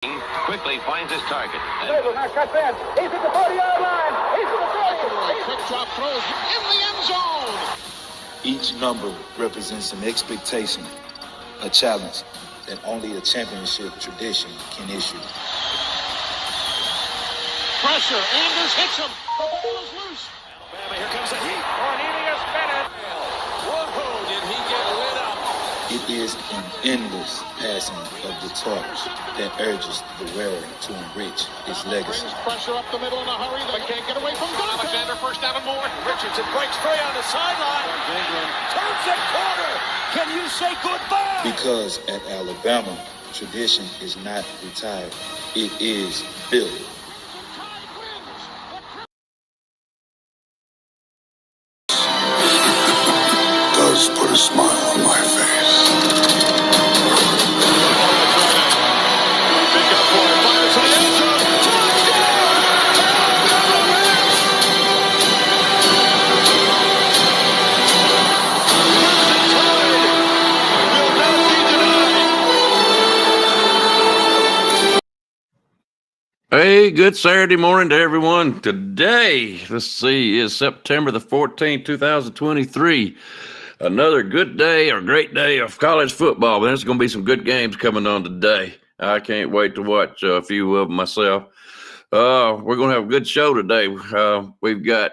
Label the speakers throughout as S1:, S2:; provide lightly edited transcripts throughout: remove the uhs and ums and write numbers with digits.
S1: Quickly finds his target.
S2: Now cuts in. He's at the 40-yard line. He's at the 40.
S3: Quick drop throws in the end zone.
S4: Each number represents an expectation, a challenge that only a championship tradition can issue.
S3: Pressure. Anders hits him. The ball is loose.
S1: Alabama, here comes the heat.
S2: Cornelius Bennett.
S1: Whoa, did he get lit up?
S4: It is an endless passing of the torch that urges the wearer to enrich his legacy.
S3: Brings pressure up the middle in a hurry. They can't get away from Donovan. Alexander first down and more.
S1: Richardson breaks free on the sideline. Turns the corner. Can you say goodbye?
S4: Because at Alabama, tradition is not retired. It is built.
S5: Does put a smile on my face.
S3: Big up for it. Fires to the end zone.
S6: Hey, good Saturday morning to everyone. Today, let's see, is September the 14th, 2023. Another good day or great day of college football. But there's going to be some good games coming on today. I can't wait to watch a few of them myself. We're going to have a good show today. We've got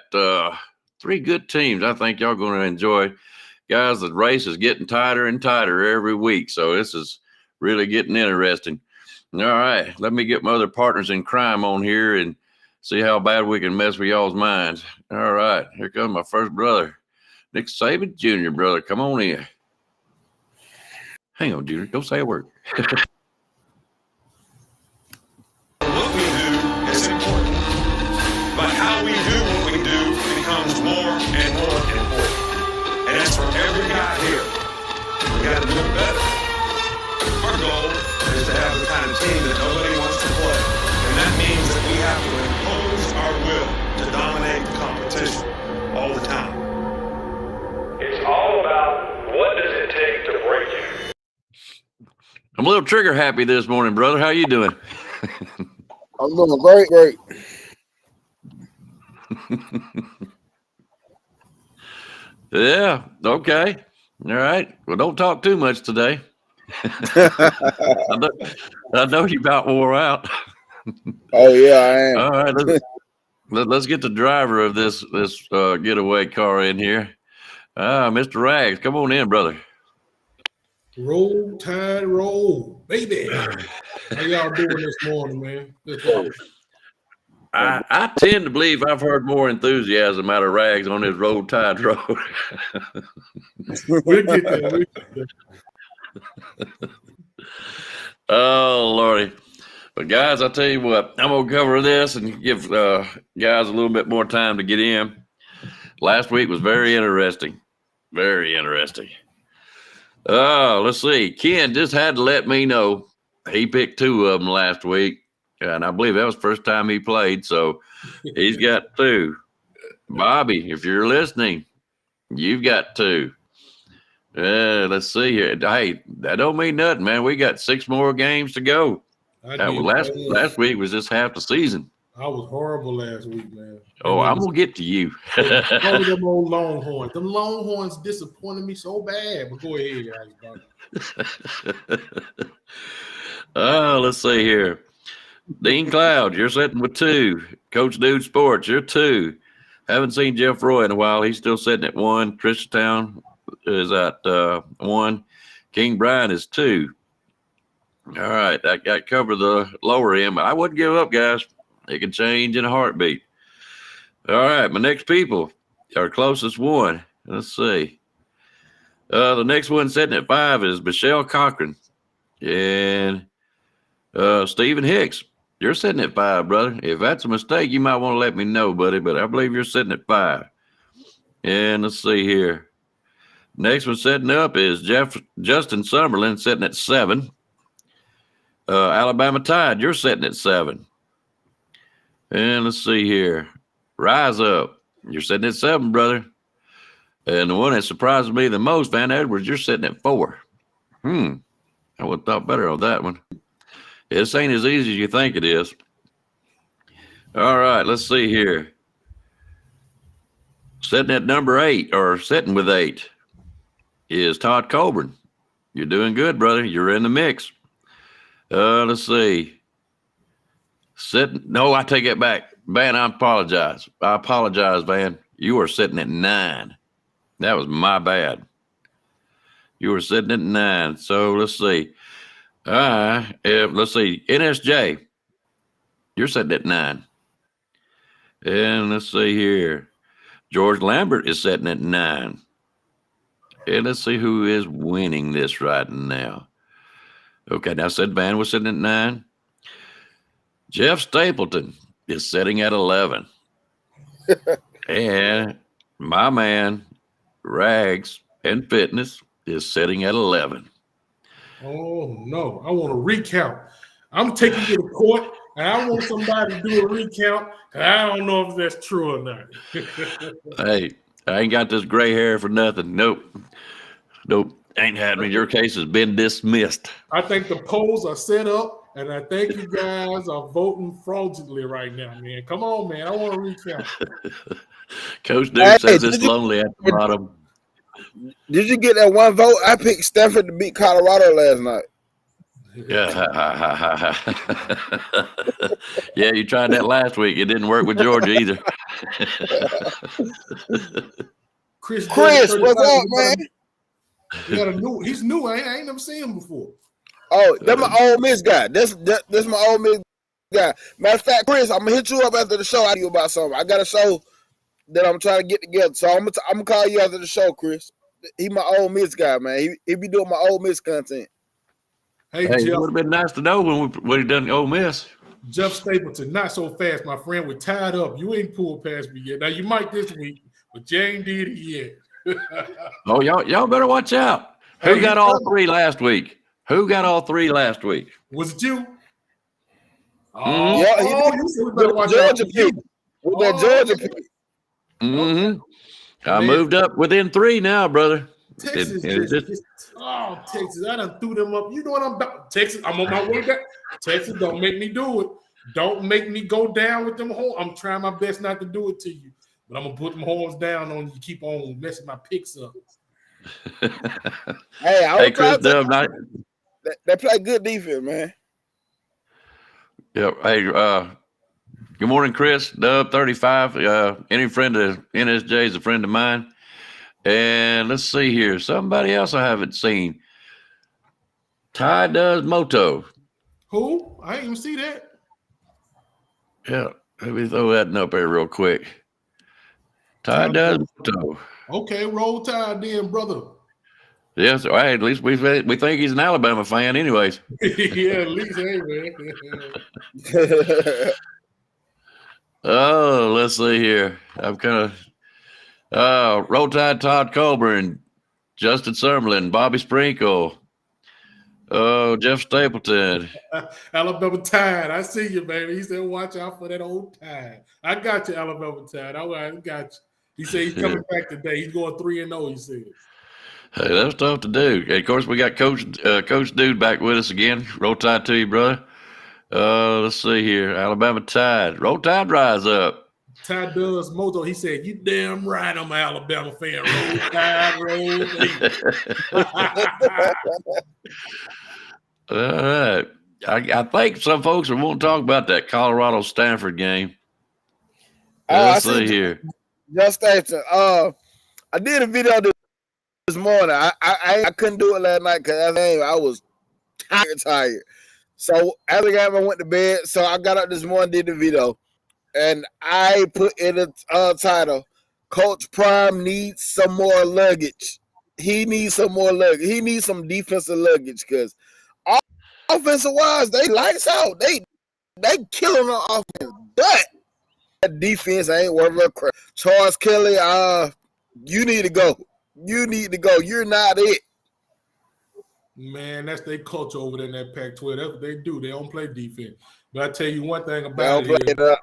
S6: three good teams I think y'all going to enjoy. Guys, the race is getting tighter and tighter every week, so this is really getting interesting. All right, let me get my other partners in crime on here and see how bad we can mess with y'all's minds. All right, here comes my first brother, Nick Saban Jr., brother. Come on in. Hang on, Junior. Don't say a word.
S7: What we do is important, but how we do what we do becomes more and more important. And that's for every guy here. We got to do it better. Our goal is to have the kind of team that nobody wants to play. And that means that we have to impose our will to dominate the competition all the time. It's all about what does it take to break you.
S6: I'm a little trigger happy this morning, brother. How you doing?
S8: I'm doing great.
S6: Yeah, okay. All right. Well, don't talk too much today. I know you about wore out.
S8: Oh yeah, I am.
S6: All right, let's get the driver of this getaway car in here. Mr. Rags, come on in, brother.
S9: Roll, Tide, roll, baby. How y'all doing this morning, man?
S6: I tend to believe I've heard more enthusiasm out of Rags on his Roll Tide road.
S9: We'll get there.
S6: Oh, Lordy. But, guys, I tell you what, I'm going to cover this and give guys a little bit more time to get in. Last week was very interesting. Very interesting. Let's see. Ken just had to let me know he picked two of them last week, and I believe that was the first time he played, so he's got two. Bobby, if you're listening, you've got two. Let's see here. Hey, that don't mean nothing, man. We got 6 more games to go. Last week was just half the season.
S9: I was horrible last week, man.
S6: Oh, I'm going to get to you.
S9: Them old Longhorns. Them Longhorns disappointed me so bad. But go ahead, guys.
S6: Let's see here. Dean Cloud, you're sitting with 2. Coach Dude Sports, you're 2. Haven't seen Jeff Roy in a while. He's still sitting at 1. Christiantown is at 1. King Brian is 2. All right, I got covered the lower end, but I wouldn't give up, guys. It can change in a heartbeat. All right, my next people, our closest one. Let's see. The next one sitting at 5 is Michelle Cochran. And Stephen Hicks, you're sitting at 5, brother. If that's a mistake, you might want to let me know, buddy, but I believe you're sitting at 5. And let's see here. Next one setting up is Justin Summerlin sitting at 7. Alabama Tide, you're sitting at 7. And let's see here. Rise Up, you're sitting at 7, brother. And the one that surprises me the most, Van Edwards, you're sitting at 4. I would have thought better on that one. This ain't as easy as you think it is. All right, let's see here. Sitting at number 8, or sitting with 8, is Todd Colburn. You're doing good, brother. You're in the mix. Let's see. No, I take it back. Van, I apologize. Van. You were sitting at 9. That was my bad. You were sitting at 9. So let's see. Let's see. NSJ, you're sitting at 9. And let's see here. George Lambert is sitting at 9. And let's see who is winning this right now. Okay, now said Van was sitting at 9. Jeff Stapleton is sitting at 11. And my man, Rags and Fitness, is sitting at 11.
S9: Oh, no. I want a recount. I'm taking you to court, and I want somebody to do a recount, and I don't know if that's true or not.
S6: Hey, I ain't got this gray hair for nothing. Nope. Ain't happening. Your case has been dismissed.
S9: I think the polls are set up, and I think you guys are voting fraudulently right now, man. Come on, man. I want to recount.
S6: Coach Duke says it's lonely at the bottom.
S8: Did you get that one vote? I picked Stanford to beat Colorado last night.
S6: Yeah. Yeah, you tried that last week. It didn't work with Georgia either.
S9: Chris,
S8: what's up, man?
S9: He's new. I ain't never seen him before.
S8: Oh, that's my Ole Miss guy. That's my Ole Miss guy. Matter of fact, Chris, I'm gonna hit you up after the show. I you about something. I got a show that I'm trying to get together. So I'm gonna call you after the show, Chris. He my Ole Miss guy, man. He be doing my Ole Miss content.
S9: Hey
S6: Jeff,
S9: it
S6: would have been nice to know when he done Ole Miss.
S9: Jeff Stapleton, not so fast, my friend. We're tied up. You ain't pulled past me yet. Now you might this week, but you ain't did it yet.
S6: Oh, y'all better watch out. Who got all 3 last week? Was it you?
S8: Oh, yeah, he better watch Georgia pick. With that Georgia pick.
S6: Mm-hmm. I moved up within 3 now, brother.
S9: Texas, Texas, I done threw them up. You know what I'm about? Texas, I'm on my way back. Texas, don't make me do it. Don't make me go down with them horns. I'm trying my best not to do it to you, but I'm gonna put them horns down on you. Keep on messing my picks up.
S8: Hey, Chris, they play good defense, man.
S6: Yeah. Hey, good morning, Chris. Dub 35. Any friend of NSJ is a friend of mine. And let's see here. Somebody else I haven't seen. Ty does Moto.
S9: Who? I didn't even see that.
S6: Yeah. Let me throw that up there real quick. Ty does Moto.
S9: Okay, roll Tide then, brother.
S6: Yes, yeah, so, hey, at least we think he's an Alabama fan anyways.
S9: Yeah, at least, hey, man.
S6: Oh, let's see here. I'm kind of Roll Tide, Todd Colburn, Justin Summerlin, Bobby Sprinkle, Jeff Stapleton.
S9: Alabama Tide. I see you, baby. He said, watch out for that old Tide. I got you, Alabama Tide. I got you. He said he's coming back today. He's going 3-0, he said.
S6: Hey, that's tough to do. And of course, we got Coach Dude back with us again. Roll Tide to you, brother. Let's see here. Alabama Tide. Roll Tide, rise up.
S9: Tide does Moto. He said, you damn right I'm an Alabama fan. Roll Tide, roll.
S6: All right. I think some folks are wanting to talk about that Colorado-Stanford game. Let's see here.
S8: Just Stapleton. I did a video this morning. I couldn't do it last night because I was tired. So after the game, I went to bed. So I got up this morning, did the video, and I put in a title: Coach Prime needs some more luggage. He needs some more luggage. He needs some defensive luggage because offensive wise, they lights out. They killing on offense, but that defense ain't worth a crap. Charles Kelly, you need to go. You need to go. You're not it.
S9: Man, that's their culture over there in that Pac-12. That's what they do. They don't play defense. But I tell you one thing about it. The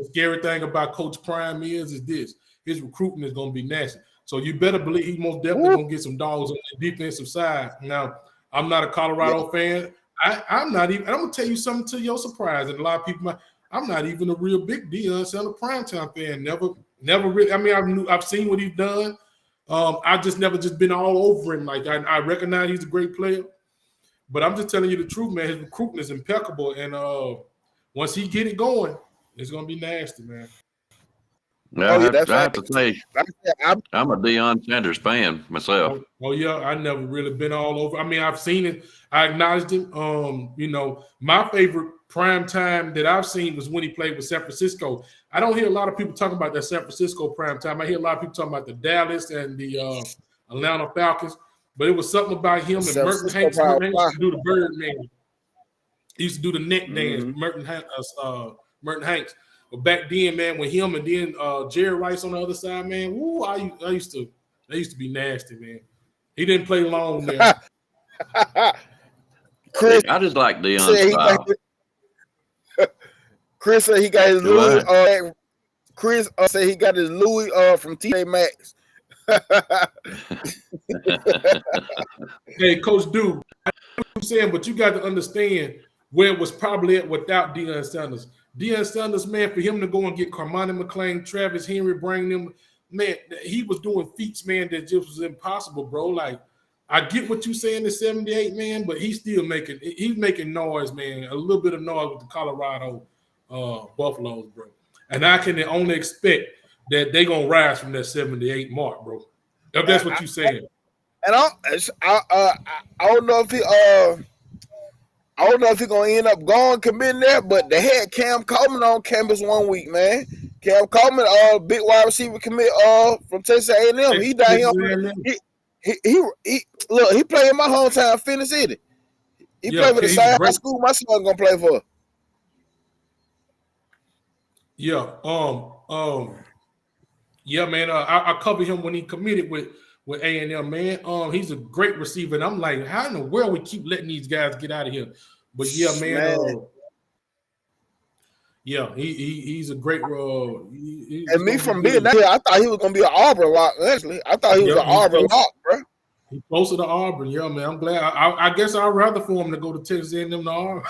S9: scary thing about Coach Prime is this. His recruiting is going to be nasty. So you better believe he's most definitely going to get some dogs on the defensive side. Now, I'm not a Colorado fan. I'm not even. I'm gonna tell you something to your surprise, and a lot of people. I'm not even a real big Deion Sanders primetime fan. Never really. I mean, I've seen what he's done. I've just never just been all over him. Like I recognize he's a great player, but I'm just telling you the truth, man. His recruiting is impeccable, and once he get it going, it's gonna be nasty, man.
S6: I have to say, I'm a Deion Sanders fan myself.
S9: Oh yeah, I never really been all over. I mean, I've seen it. I acknowledged him. My favorite prime time that I've seen was when he played with San Francisco. I don't hear a lot of people talking about that San Francisco prime time. I hear a lot of people talking about the Dallas and the Atlanta Falcons. But it was something about him and Merton Hanks. Merton Hanks used to do the Birdman. He used to do the neck dance. Merton Hanks. But back then, man, with him and then Jerry Rice on the other side, man, woo, they used to be nasty, man. He didn't play long there.
S8: Chris,
S6: I just like Deion's style.
S8: Chris said he got his Louis. Chris said he got his Louis from TJ Maxx.
S9: Hey, Coach Dude, I know what you're saying, but you got to understand where it was probably at without Deion Sanders. Deion Sanders, man, for him to go and get Carmani McClain, Travis Henry, bring them, man, he was doing feats, man, that just was impossible, bro. Like, I get what you're saying in 78, man, but he's making noise, man, a little bit of noise with the Colorado Buffaloes, bro. And I can only expect that they're going to rise from that 78 mark, bro. If that's what you're saying.
S8: And I don't know if he's gonna end up committing there, but they had Cam Coleman on campus one week, man. Cam Coleman, big wide receiver commit from Texas A&M. He down here. He look, he played in my hometown, Phoenix City. He played with the same high school my son gonna play for.
S9: Yeah, yeah, man. I covered him when he committed with A&M, man. He's a great receiver, and I'm like, how in the world we keep letting these guys get out of here? But yeah, man. Yeah, he's a great.
S8: And me from being there, I thought he was gonna be an Auburn lock. Actually, I thought he was an Auburn lock, bro.
S9: He's closer to Auburn, yeah, man. I'm glad. I guess I'd rather for him to go to Texas A&M than Auburn.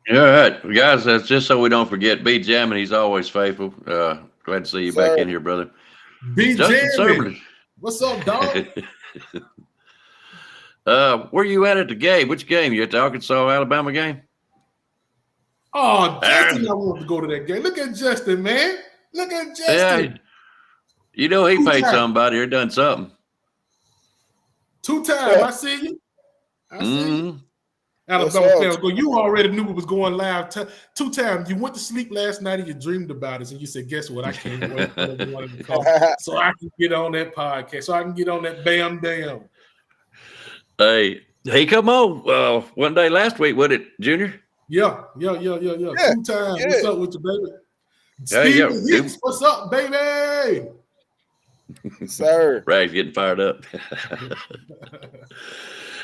S6: All right, guys. That's just so we don't forget. B. Jamming, he's always faithful. Glad to see you back in here, brother.
S9: B. Jamming, what's up, dog?
S6: Where you at the game? Which game? You at the Arkansas-Alabama game?
S9: Oh, Justin, I want to go to that game. Look at Justin, man. Look at Justin. Yeah,
S6: you know he paid somebody or done something.
S9: 2 times. I see you. See you. Alabama fans go. You already knew it was going live 2 times. You went to sleep last night and you dreamed about it, and you said, "Guess what? I can't wait so I can get on that podcast, so I can get on that Bam Damn."
S6: Hey, come on one day last week, wasn't it, Junior?
S9: Yeah. 2 times. Yeah. What's up with you, baby? Steven Hicks, what's up, baby?
S8: Sir.
S6: Rag's getting fired up.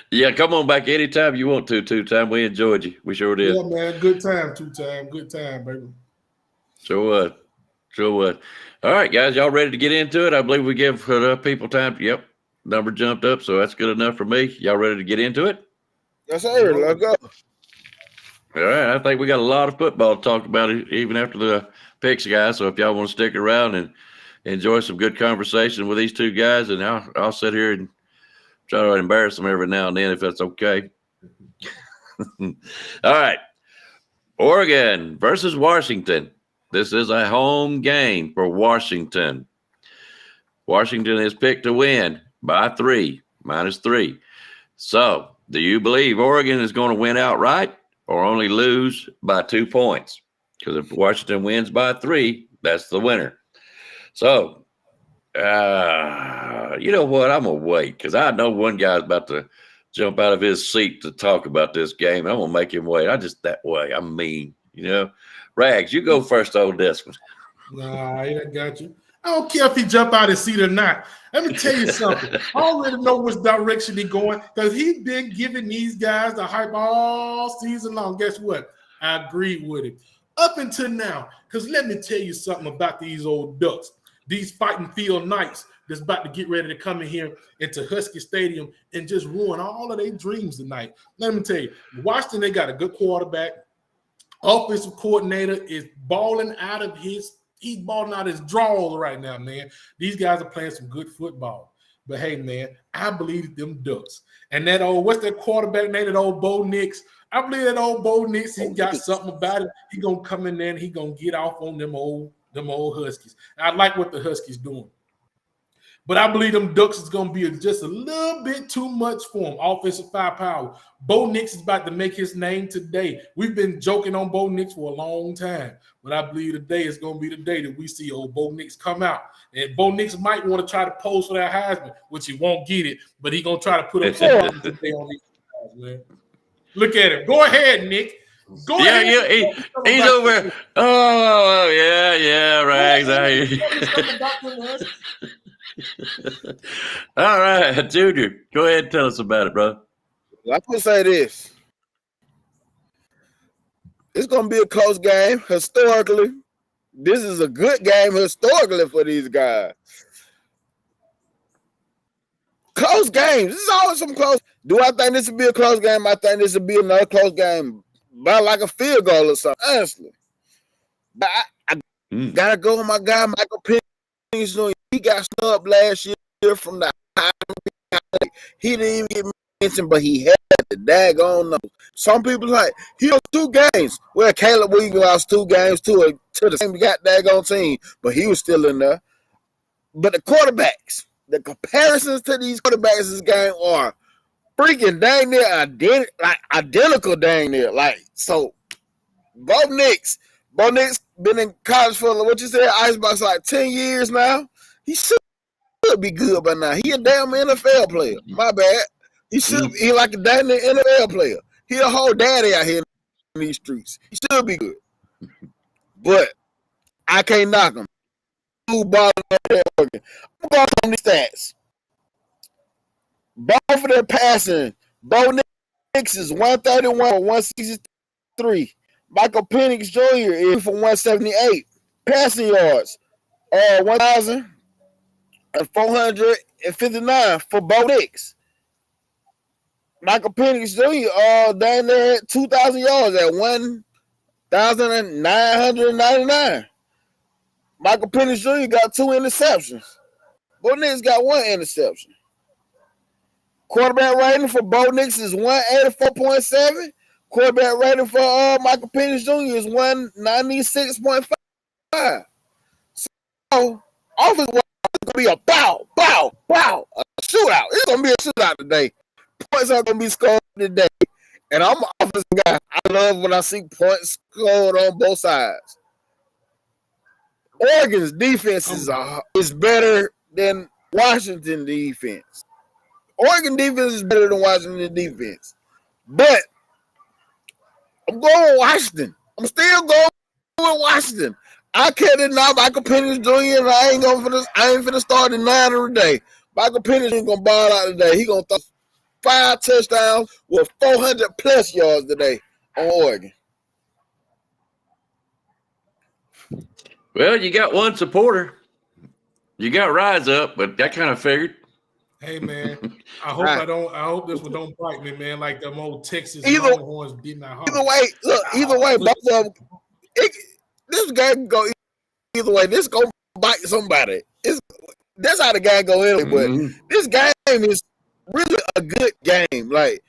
S6: Yeah, come on back anytime you want to, 2 time. We enjoyed you. We sure did.
S9: Yeah, man. Good time, 2 time. Good time, baby.
S6: Sure would. All right, guys. Y'all ready to get into it? I believe we give people time. Yep. Number jumped up, so that's good enough for me. Y'all ready to get into it?
S8: Yes, sir. Let's go.
S6: All right. I think we got a lot of football to talk about even after the picks, guys. So if y'all want to stick around and enjoy some good conversation with these 2 guys, and I'll sit here and try to embarrass them every now and then if that's okay. All right. Oregon versus Washington. This is a home game for Washington. Washington is picked to win by 3, -3. So, do you believe Oregon is going to win outright or only lose by 2 points? Because if Washington wins by 3, that's the winner. So, you know what? I'm going to wait because I know one guy's about to jump out of his seat to talk about this game. I'm going to make him wait. I'm just that way. I'm mean, Rags, you go first on this one.
S9: Nah, I got you. I don't care if he jump out his seat or not. Let me tell you something. I already know which direction he's going because he's been giving these guys the hype all season long. Guess what? I agree with it. Up until now, because let me tell you something about these old Ducks. these fighting field Knights that's about to get ready to come in here into Husky Stadium and just ruin all of their dreams tonight. Let me tell you, Washington, they got a good quarterback. Offensive coordinator is balling out of his drawers right now, man. These guys are playing some good football. But hey, man, I believe them Ducks. And that old, what's that quarterback name? That old Bo Nix. I believe that old Bo Nix, he got something about it. He gonna come in there and he gonna get off on them old Huskies. And I like what the Huskies doing. But I believe them Ducks is going to be just a little bit too much for them. Offensive firepower. Bo Nix is about to make his name today. We've been joking on Bo Nix for a long time. But I believe today is going to be the day that we see old Bo Nix come out. And Bo Nix might want to try to pose for that Heisman, which he won't get it. But he's going to try to put up something today on these guys, man. Look at him. Go ahead, Nick. Go ahead.
S6: Yeah, he's over. Oh, yeah, Rags. All right, Junior, go ahead and tell us about it, bro.
S8: I'm going to say this. It's going to be a close game historically. This is a good game historically for these guys. Close games. This is always some close. Do I think this will be a close game? I think this will be another close game by like a field goal or something, honestly. But I got to go with my guy, Michael Penix. He got snubbed last year from the high. He didn't even get mentioned, but he had the daggone nose. Some people like, he lost 2 games. Well, Caleb Williams lost 2 games to the same daggone team, but he was still in there. But the quarterbacks, the comparisons to these quarterbacks in this game are freaking dang near identical dang near. Like, so, Bo Nix been in college for, what you said, Icebox, like 10 years now. He should be good by now. He a damn NFL player. My bad. He should be like a damn NFL player. He a whole daddy out here in these streets. He should be good. But I can't knock him. I'm going on these stats. Both of their passing. Bo Nix is 131 for 163. Michael Penix Jr. is for 178. Passing yards. 1,459 for Bo Nix. Michael Penix Jr. Down there at 2,000 yards at 1,999. Michael Penix Jr. got 2 interceptions. Bo Nix got 1 interception. Quarterback rating for Bo Nix is 184.7. Quarterback rating for Michael Penix Jr. is 196.5. So, offense is going to be a bow, a shootout. It's going to be a shootout today. Points are going to be scored today. And I'm an offensive guy. I love when I see points scored on both sides. Oregon's defense is better than Washington defense. Oregon defense is better than Washington defense. But I'm going with Washington. I'm still going with Washington. I can't deny Michael Penix Jr. and I ain't finna start the 9 of the day. Michael Penix ain't gonna ball out today. He gonna throw 5 touchdowns with 400 plus yards today on Oregon.
S6: Well, you got one supporter. You got Rise Up, but that kind of figured.
S9: Hey man, I hope this one don't bite me, man. Like them old Texas Longhorns beat my heart.
S8: Either way, both of them. This game can go either way. This gonna bite somebody. That's how the game go anyway. But this game is really a good game. Like,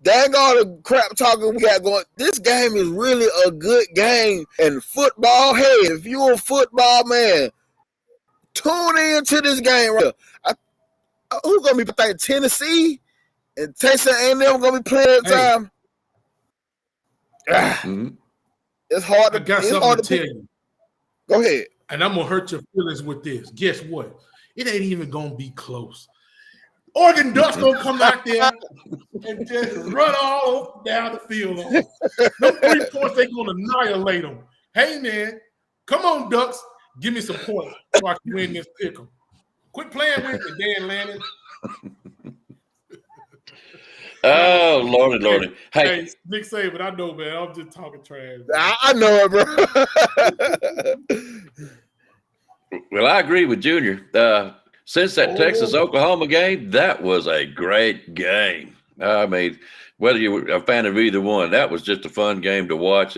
S8: dang all the crap talking we got going. This game is really a good game. And football, hey, if you're a football man, tune in to this game right here. Who's gonna be playing? Tennessee and Texas A&M gonna be playing that time. It's hard to.
S9: I got something to tell you.
S8: Go ahead.
S9: And I'm gonna hurt your feelings with this. Guess what? It ain't even gonna be close. Oregon Ducks gonna come out there and just run all down the field. Them 3 points, they gonna annihilate them. Hey man, come on Ducks, give me some points so I can win this pick'em. Quit playing with me, Dan Lannon.
S6: Oh, Lordy.
S9: Hey, Nick Saban, I know, man. I'm just talking trash.
S8: I know it, bro.
S6: Well, I agree with Junior. Since that Texas-Oklahoma game, that was a great game. I mean, whether you were a fan of either one, that was just a fun game to watch.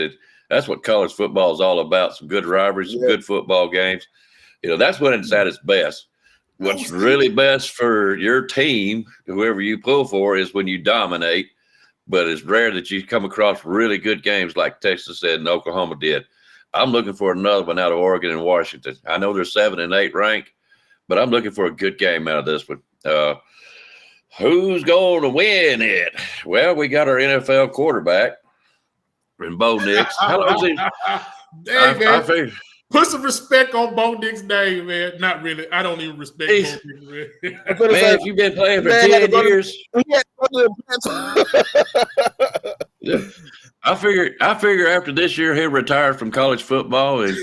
S6: That's what college football is all about, some good rivalries, some good football games. That's when it's at its best. What's really best for your team, whoever you pull for, is when you dominate. But it's rare that you come across really good games like Texas and Oklahoma did. I'm looking for another one out of Oregon and Washington. I know they're 7 and 8 ranked, but I'm looking for a good game out of this one. Who's going to win it? Well, we got our NFL quarterback, and Bo Nix. How long is he?
S9: Hey, man, put some respect on Bo Nix's name, man. Not really. I don't even respect Bo Nix, man.
S6: Man, if you've been playing for 10 years. I figure after this year he'll retire from college football and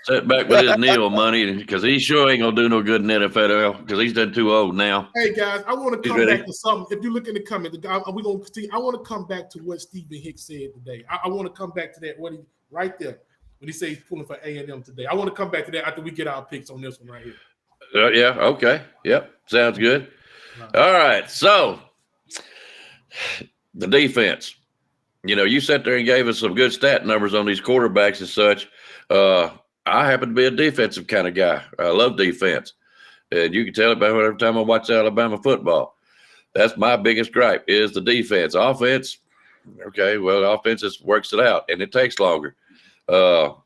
S6: sit back with his NIL money because he sure ain't gonna do no good in the NFL because he's done too old now.
S9: Hey guys, I want to come back to something. If you look in the comments, we're gonna continue. I want to come back to what Stephen Hicks said today. I want to come back to that right there when he said he's pulling for A&M today. I want to come back to that after we get our picks on this one right here.
S6: Yeah. Okay. Yep. Sounds good. All right. So the defense. You sat there and gave us some good stat numbers on these quarterbacks and such. I happen to be a defensive kind of guy. I love defense. And you can tell it by every time I watch Alabama football. That's my biggest gripe is the defense. Offense, okay, well, offense just works it out, and it takes longer. But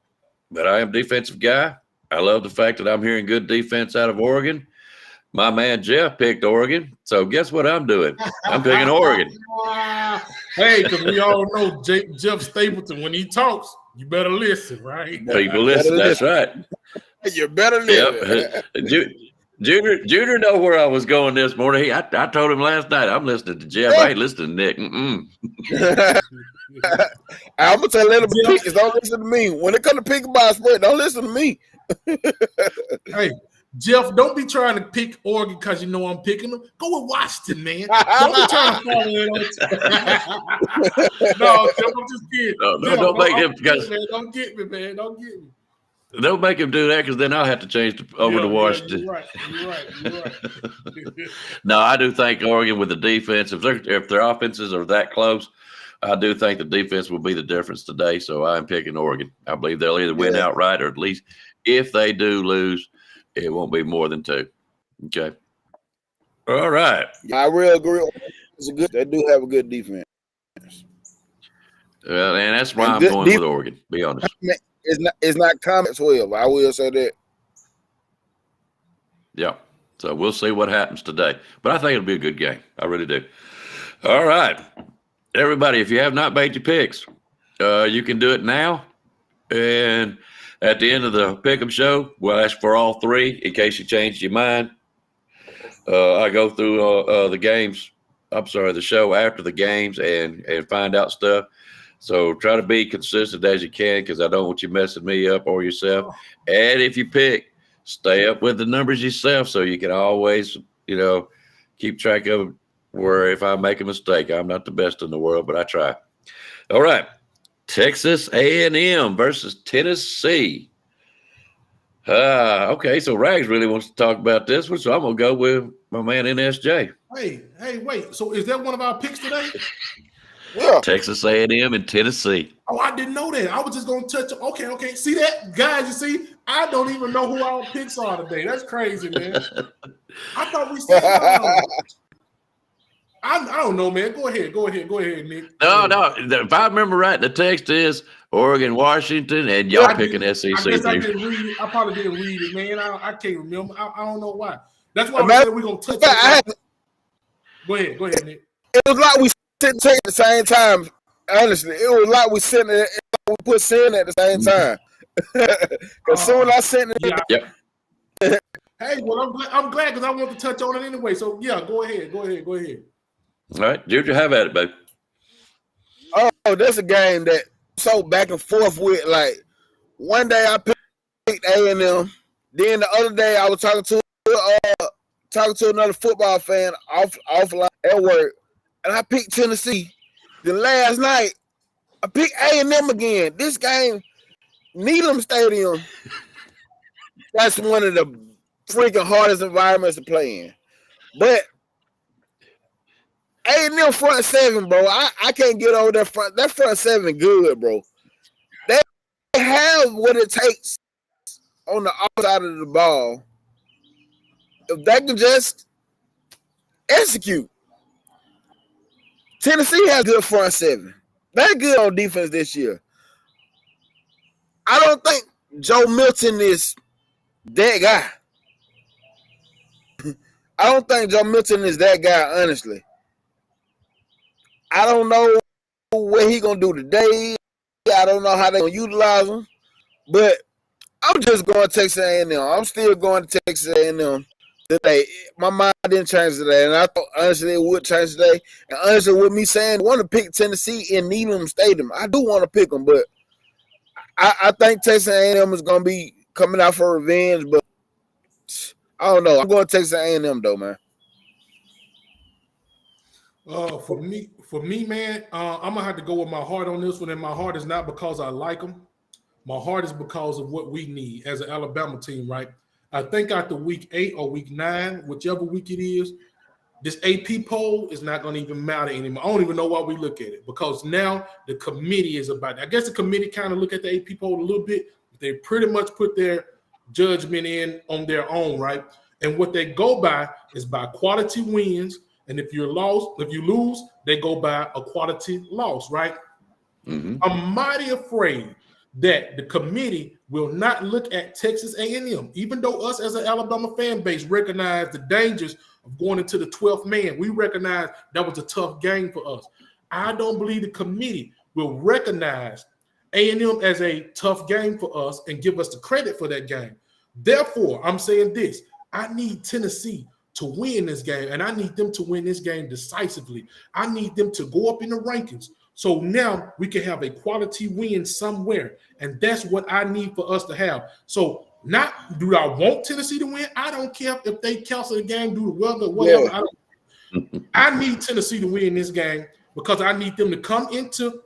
S6: I am a defensive guy. I love the fact that I'm hearing good defense out of Oregon. My man Jeff picked Oregon, so guess what I'm doing? I'm picking Oregon.
S9: Hey, because we all know Jeff Stapleton, when he talks, you better listen, right?
S6: People listen, that's right.
S8: You better listen.
S6: Yep. Junior know where I was going this morning. I told him last night, I'm listening to Jeff. I ain't listening to Nick.
S8: I'm going to tell little pickers, don't listen to me. When it comes to picking by a spread, don't listen to me.
S9: Hey, Jeff, don't be trying to pick Oregon because you know I'm picking them. Go with Washington, man. Don't be trying to follow it. No, Jeff, I'm just kidding.
S6: No, don't make him.
S9: Don't get me, man. Don't get me.
S6: Don't make him do that because then I'll have to change over to Washington.
S9: You're right.
S6: No, I do think Oregon with the defense, if their offenses are that close, I do think the defense will be the difference today. So I'm picking Oregon. I believe they'll either win outright or at least if they do lose, it won't be more than 2. Okay. All right.
S8: I really agree. They do have a good defense.
S6: And that's why I'm going with Oregon, be honest.
S8: It's not common 12. I will say that.
S6: Yeah. So we'll see what happens today. But I think it'll be a good game. I really do. All right. Everybody, if you have not made your picks, you can do it now. And at the end of the pick'em show, we'll ask for all 3 in case you changed your mind. I go through the games. The show after the games and find out stuff. So try to be consistent as you can because I don't want you messing me up or yourself. And if you pick, stay up with the numbers yourself so you can always, keep track of where if I make a mistake, I'm not the best in the world, but I try. All right. Texas A&M versus Tennessee. Okay, so Rags really wants to talk about this one, so I'm going to go with my man NSJ.
S9: Hey, wait. So is that one of our picks today?
S8: Yeah.
S6: Texas A&M and Tennessee.
S9: Oh, I didn't know that. I was just going to touch it. Okay. See that? Guys, you see, I don't even know who our picks are today. That's crazy, man. I thought we said I don't know, man. Go ahead, Nick.
S6: No. If I remember right, the text is Oregon, Washington, and y'all picking SEC.
S9: I didn't read it. I probably didn't read it, man. I can't remember. I don't know why. That's why I said we're going to touch it. Go ahead, Nick.
S8: It was like we sitting at the same time. Honestly, it was like we sitting there, we put sin at the same time. Because soon I sent it.
S6: Yep.
S9: Hey, well, I'm glad because I want to touch on it anyway. So, yeah, go ahead.
S6: All right, Ginger, have at it, babe.
S8: Oh, that's a game that so back and forth with. Like, one day I picked A&M. Then the other day I was talking to another football fan offline at work, and I picked Tennessee. Then last night I picked A&M again. This game, Needham Stadium. that's one of the freaking hardest environments to play in. But A&M front seven, bro. I can't get over that front. That front seven good, bro. They have what it takes on the outside of the ball. If they can just execute. Tennessee has good front seven. They're good on defense this year. I don't think Joe Milton is that guy. I don't think Joe Milton is that guy, honestly. I don't know what he gonna do today. I don't know how they're gonna utilize him. But I'm just going to Texas A&M. I'm still going to Texas A&M today. My mind didn't change today, and I thought honestly it would change today. And honestly, with me saying I want to pick Tennessee in Neyland Stadium, I do want to pick them, but I think Texas A&M is going to be coming out for revenge. But I don't know. I'm going to Texas A&M though, man.
S9: For me, man, I'm gonna have to go with my heart on this one, and my heart is not because I like them. My heart is because of what we need as an Alabama team, right? I think after week 8 or week 9, whichever week it is, this AP poll is not going to even matter anymore. I don't even know why we look at it, because now the committee is about it. I guess the committee kind of look at the AP poll a little bit. They pretty much put their judgment in on their own, right? And what they go by is by quality wins. And if you lose, they go by a quality loss, right? Mm-hmm. I'm mighty afraid that the committee will not look at Texas A&M, even though us as an Alabama fan base recognize the dangers of going into the 12th man. We recognize that was a tough game for us. I don't believe the committee will recognize A&M as a tough game for us and give us the credit for that game. Therefore, I'm saying this. I need Tennessee to win this game, and I need them to win this game decisively. I need them to go up in the rankings. So now we can have a quality win somewhere, and that's what I need for us to have. So not do I want Tennessee to win? I don't care if they cancel the game due to weather, whatever. Yeah. I need Tennessee to win this game because I need them to come into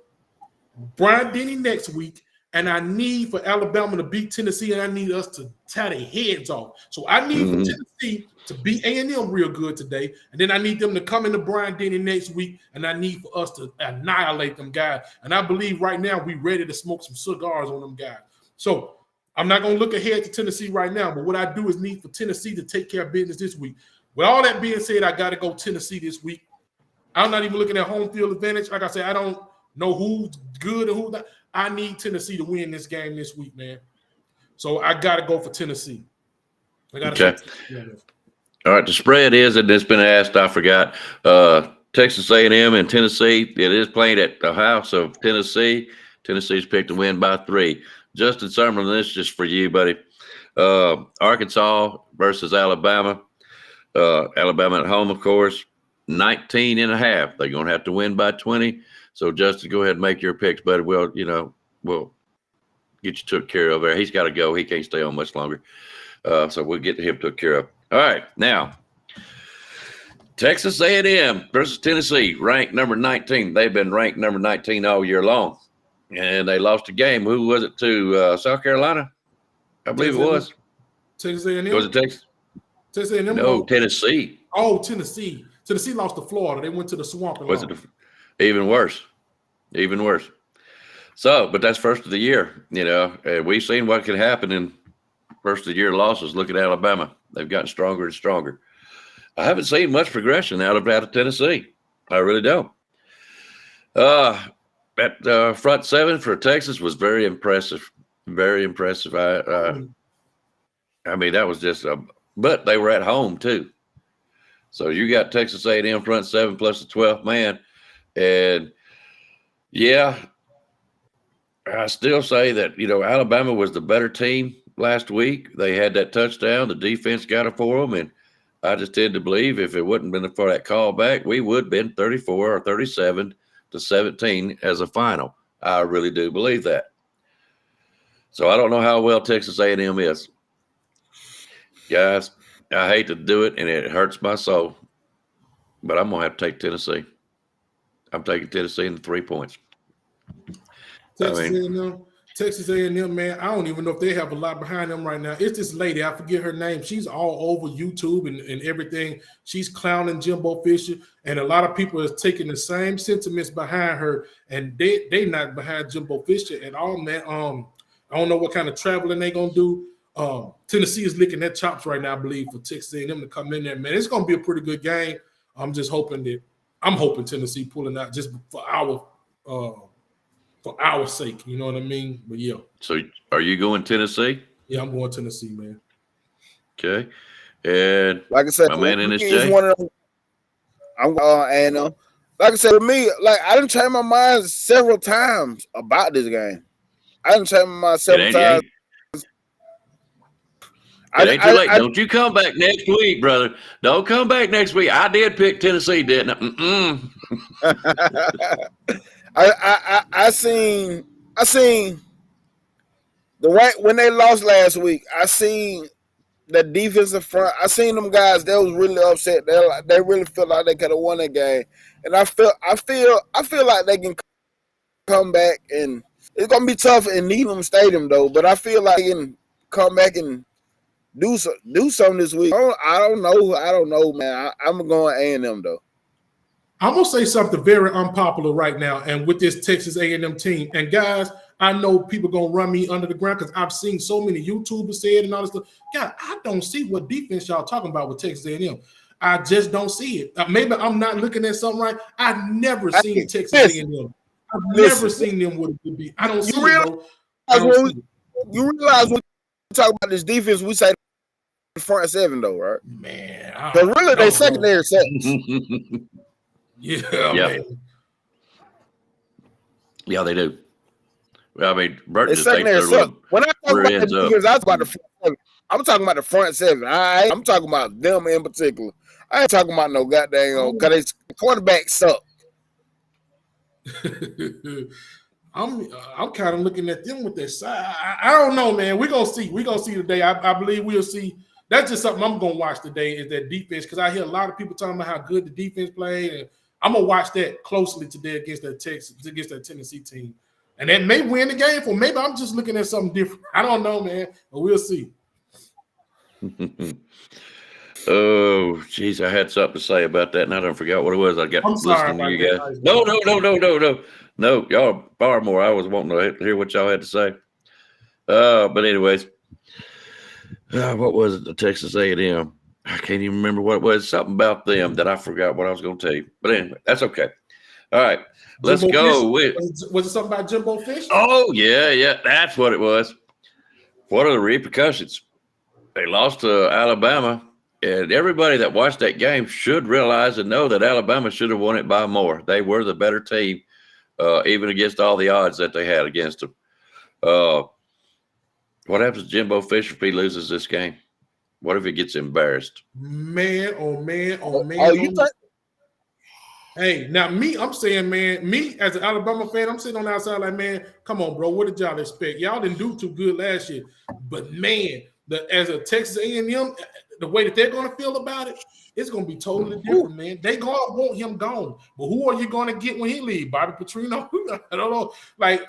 S9: Brian Denny next week, and I need for Alabama to beat Tennessee, and I need us to tie their heads off. So I need for Tennessee to beat A&M real good today, and then I need them to come into Brian Denny next week, and I need for us to annihilate them guys. And I believe right now we're ready to smoke some cigars on them guys. So I'm not going to look ahead to Tennessee right now, but what I do is need for Tennessee to take care of business this week. With all that being said, I got to go Tennessee this week. I'm not even looking at home field advantage. Like I said, I don't know who's good and who's not. I need Tennessee to win this game this week, man. So I got to go for Tennessee.
S6: Okay. All right, the spread is, and it's been asked, I forgot, Texas A&M and Tennessee. It is playing at the house of Tennessee. Tennessee's picked to win by 3. Justin Summerlin, this is just for you, buddy. Arkansas versus Alabama. Alabama at home, of course, 19.5. They're going to have to win by 20. So, Justin, go ahead and make your picks, buddy. We'll get you took care of there. He's got to go. He can't stay on much longer. So we'll get him took care of. All right, now, Texas A&M versus Tennessee, ranked number 19. They've been ranked number 19 all year long, and they lost a game. Who was it to? South Carolina? I believe it was.
S9: Texas A&M?
S6: Was it Texas?
S9: Texas A&M?
S6: No, Tennessee.
S9: Oh, Tennessee. Tennessee lost to Florida. They went to the swamp.
S6: Was it even worse? Even worse. So, but that's first of the year, and we've seen what can happen in first of the year losses. Look at Alabama. They've gotten stronger and stronger. I haven't seen much progression out of Tennessee. I really don't. That front seven for Texas was very impressive. Very impressive. I mean, that was just but they were at home too. So you got Texas A&M front seven plus the 12th man. And yeah, I still say that, Alabama was the better team last week. They had that touchdown. The defense got it for them. And I just tend to believe if it wouldn't have been for that call back, we would have been 34 or 37-17 as a final. I really do believe that. So I don't know how well Texas A&M is. Guys, I hate to do it, and it hurts my soul. But I'm going to have to take Tennessee. I'm taking Tennessee in the 3 points.
S9: Texas A&M, man, I don't even know if they have a lot behind them right now. It's this lady, I forget her name. She's all over YouTube and everything. She's clowning Jimbo Fisher, and a lot of people are taking the same sentiments behind her, and they not behind Jimbo Fisher at all, man. I don't know what kind of traveling they gonna do. Tennessee is licking their chops right now, I believe, for Texas A&M to come in there, man. It's gonna be a pretty good game. I'm hoping Tennessee pulling out just for our sake, you know what I mean? But yeah.
S6: So are you going Tennessee?
S9: Yeah, I'm going Tennessee, man.
S6: Okay. And
S8: like I said,
S6: my man
S8: is one of them. I'm and like I said, with me, like I didn't change my mind several times about this game. I didn't change my mind several times.
S6: It ain't too late. Don't you come back next week, brother. Don't come back next week. I did pick Tennessee, didn't I?
S8: I seen the way when they lost last week. I seen the defensive front. I seen them guys. They was really upset. They really felt like they could have won that game. And I feel like they can come back, and it's gonna be tough in Needham Stadium though. But I feel like they can come back and do something this week. I don't know, man. I'm going A&M though.
S9: I'm gonna say something very unpopular right now, and with this Texas A&M team. And guys, I know people gonna run me under the ground because I've seen so many YouTubers say it and all this stuff. God, I don't see what defense y'all talking about with Texas A&M. I just don't see it. Maybe I'm not looking at something right. I've never seen Texas A&M. I've never seen them with a good defense. I don't see it, bro.
S8: You realize when we talk about this defense, we say the front seven though, right?
S9: Man,
S8: because really they secondary sets.
S9: Yeah, man.
S6: Yeah, they do. Well, I mean, Burton just
S8: thinks
S6: they're
S8: when I talk about the defense, I was about the front seven. I'm talking about the front seven. I'm talking about them in particular. I ain't talking about no goddamn because the quarterback suck.
S9: I'm kind of looking at them with their side. I don't know, man. We're gonna see. We're gonna see today. I believe we'll see. That's just something I'm gonna watch today is that defense, because I hear a lot of people talking about how good the defense played, and I'm gonna watch that closely today against that Tennessee team. And that may win the game, for maybe I'm just looking at something different. I don't know, man, but we'll see.
S6: Oh, geez, I had something to say about that, and I don't forget what it was. I got listening to you guys. No. Y'all far more. I was wanting to hear what y'all had to say. But anyways, what was it? The Texas A&M. I can't even remember what it was. Something about them that I forgot what I was going to tell you. But anyway, that's okay. All right, let's go.
S9: Was it something about Jimbo Fish?
S6: Oh, yeah, that's what it was. What are the repercussions? They lost to Alabama, and everybody that watched that game should realize and know that Alabama should have won it by more. They were the better team, even against all the odds that they had against them. What happens to Jimbo Fisher if he loses this game? What if he gets embarrassed?
S9: Man. Hey, now I'm saying, man, me as an Alabama fan, I'm sitting on the outside like, man, come on, bro. What did y'all expect? Y'all didn't do too good last year. But, man, as a Texas A&M, the way that they're going to feel about it, it's going to be totally different, man. They going to want him gone. But who are you going to get when he leaves? Bobby Petrino? I don't know. Like,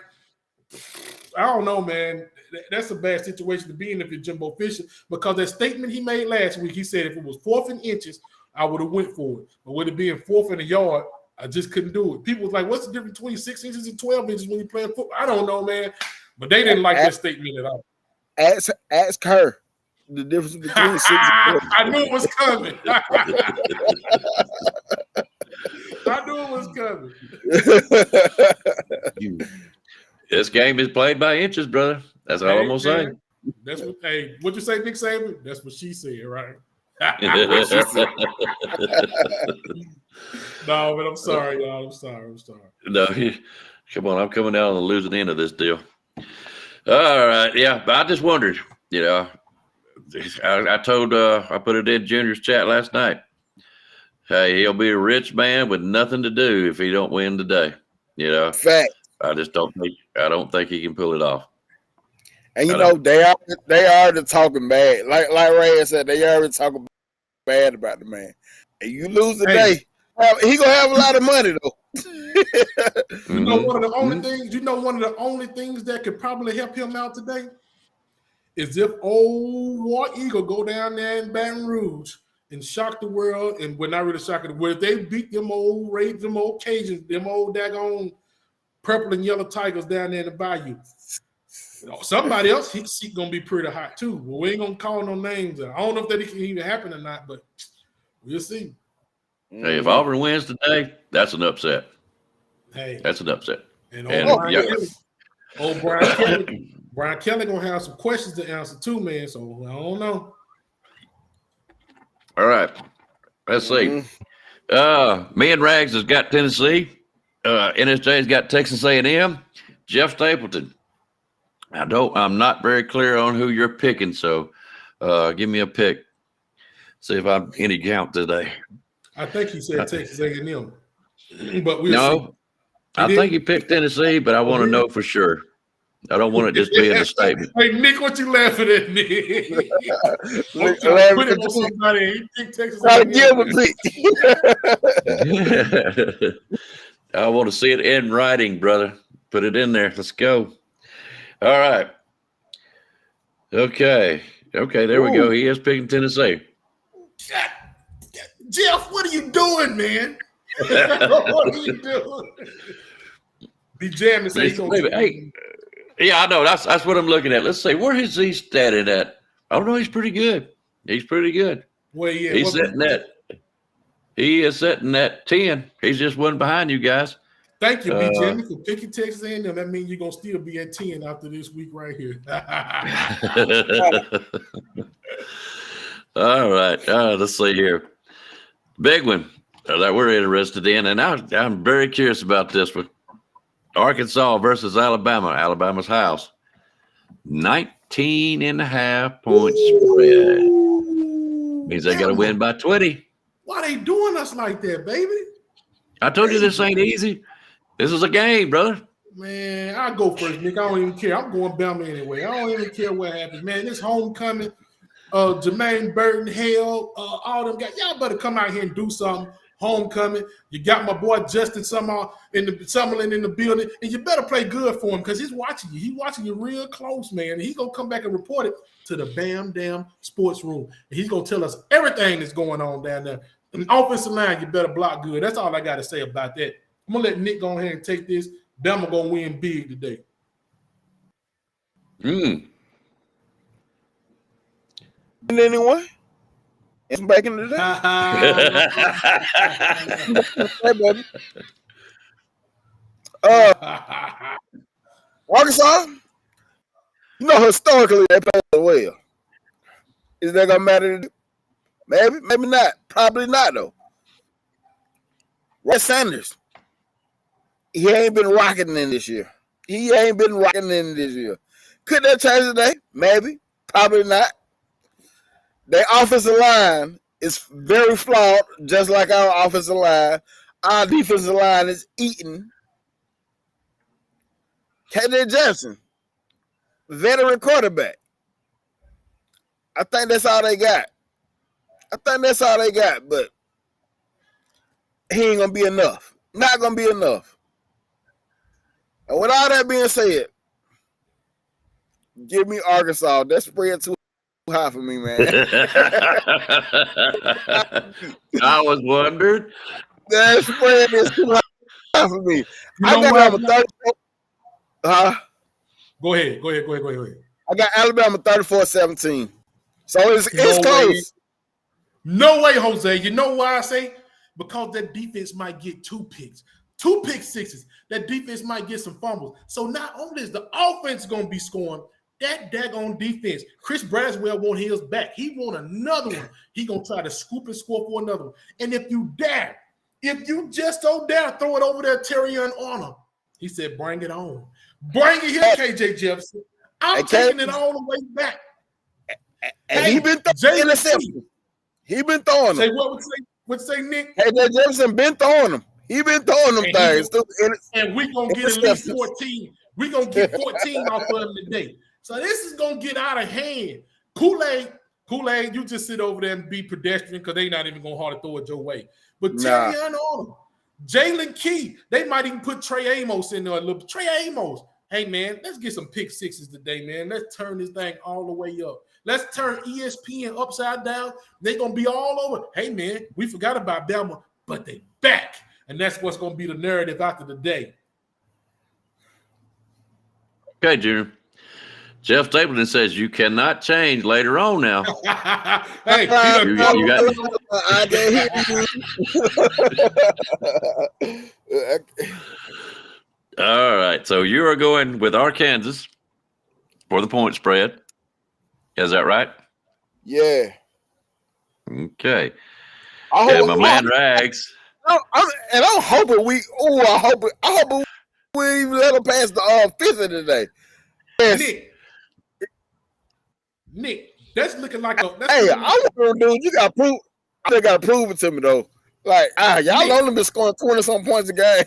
S9: I don't know, man. That's a bad situation to be in if you're Jimbo Fisher, because that statement he made last week, he said if it was 4th and inches, I would have went for it. But with it being 4th and a yard, I just couldn't do it. People was like, what's the difference between 6 inches and 12 inches when you're playing football? I don't know, man. But they didn't like that statement at all.
S8: Ask her the difference between 6 and 12.
S9: I knew it was coming. I knew it was coming.
S6: This game is played by inches, brother. That's all I'm gonna say.
S9: That's what. Hey, what'd you say, Nick Saban? That's what she said, right? No, but I'm sorry, y'all. I'm sorry.
S6: No, come on. I'm coming down on the losing end of this deal. All right, yeah. But I just wondered. You know, I told I put it in Junior's chat last night. Hey, he'll be a rich man with nothing to do if he don't win today. You know,
S8: fact.
S6: I don't think he can pull it off.
S8: And you know, they are the talking bad. Like Ray said, they already talking bad about the man. And you lose today, he gonna have a lot of money though.
S9: You know, one of the only things. You know, one of the only things that could probably help him out today is if old War Eagle go down there in Baton Rouge and shock the world, and we're not really shocking the world. If they beat them old Raiders, them old Cajuns, them old daggone purple and yellow Tigers down there in the bayou. You know, somebody else he's gonna be pretty hot too. Well, we ain't gonna call no names. I don't know if that can even happen or not, but we'll see.
S6: Hey, if Auburn wins today, that's an upset.
S9: Hey,
S6: that's an upset.
S9: And Brian Kelly gonna have some questions to answer too, man. So I don't know.
S6: All right, let's see. Me and Rags has got Tennessee. NSJ's got Texas A&M. Jeff Stapleton. I'm not very clear on who you're picking, so give me a pick. See if I'm any count today.
S9: I think he said Texas A&M, but
S6: no, I think he picked Tennessee, but I want to know for sure. I don't want it just being a statement.
S9: Hey, Nick, what you laughing at, Nick? Put it on somebody. He picked Texas A&M.
S8: Give him a pick.
S6: I want to see it in writing, brother. Put it in there. Let's go. All right. Okay, there we go. He is picking Tennessee.
S9: Jeff, what are you doing, man? What are you doing? Be jamming.
S6: Hey, yeah, I know. That's what I'm looking at. Let's see. Where is he standing at? I don't know. He's pretty good.
S9: Well, yeah.
S6: He is sitting at 10. He's just one behind you guys.
S9: Thank you, B. Jimmy, for picking Texas A&M. That means you're going to still be at 10 after this week right here.
S6: All right. Let's see here. Big one that we're interested in, and I'm very curious about this one. Arkansas versus Alabama. Alabama's house. 19.5 point spread. Means they got to win by 20.
S9: Why they doing us like that, baby?
S6: I told you this ain't easy. This is a game, brother.
S9: Man, I'll go first, Nick. I don't even care. I'm going Bama anyway. I don't even care what happens, man. This homecoming, Jermaine Burton, Hale, all them guys, y'all better come out here and do something. Homecoming. You got my boy Justin Summerlin in the building, and you better play good for him because he's watching you. He's watching you real close, man. And he's gonna come back and report it to the Bam Damn Sports Room. And he's gonna tell us everything that's going on down there. And the offensive line, you better block good. That's all I got to say about that. I'm going to let Nick go ahead and take this. Bama going to win big today.
S8: Anyone? It's back in the day. Hey, baby. Arkansas, you know, historically, they play well. Is that going to matter? Maybe not. Probably not, though. Red Sanders, he ain't been rocking in this year. Could that change today? Maybe. Probably not. Their offensive line is very flawed, just like our offensive line. Our defensive line is eating. KJ Jefferson, veteran quarterback. I think that's all they got. But he ain't going to be enough. Not going to be enough. And with all that being said, give me Arkansas. That spread too high for me, man.
S6: I was wondering.
S8: That spread is too high for me. I got Alabama 34.
S9: Go ahead.
S8: I got Alabama 34-17. So it's close.
S9: No way, Jose. You know why I say? Because that defense might get 2 picks. 2 pick sixes. That defense might get some fumbles. So not only is the offense going to be scoring, that daggone defense, Chris Braswell want his back. He want another one. He going to try to scoop and score for another one. And if you just so dare, throw it over there, Terrion Arnold. He said, bring it on. Bring it here, KJ Jefferson. I'm taking it all the way back.
S8: And he been throwing interceptions. He been throwing them.
S9: Say what would say Nick?
S8: KJ Jefferson been throwing them. He been throwing them things.
S9: And we're going to get at least 14. We're going to get 14 off of him today. So this is going to get out of hand. Kool-Aid, you just sit over there and be pedestrian because they not even going to hardly throw it your way. But Terrion Arnold, Jalen Key. They might even put Trey Amos in there a little. Trey Amos. Hey, man, let's get some pick sixes today, man. Let's turn this thing all the way up. Let's turn ESPN upside down. They're going to be all over. Hey, man, we forgot about BAMA, but they back. And that's what's going to be the narrative after the day.
S6: Okay, Junior. Jeff Stapleton says you cannot change later on now.
S9: Hey,
S6: you got
S8: I can hear you.
S6: All right. So you are going with Arkansas for the point spread. Is that right?
S8: Yeah.
S6: Okay.
S8: And
S6: my man Rags.
S8: I'm hoping I hope we even let them pass the fifth today. Yes.
S9: Nick, that's looking like a.
S8: I want to do. You got to prove. They got to prove it to me though. Like y'all only been scoring 20-some points a game.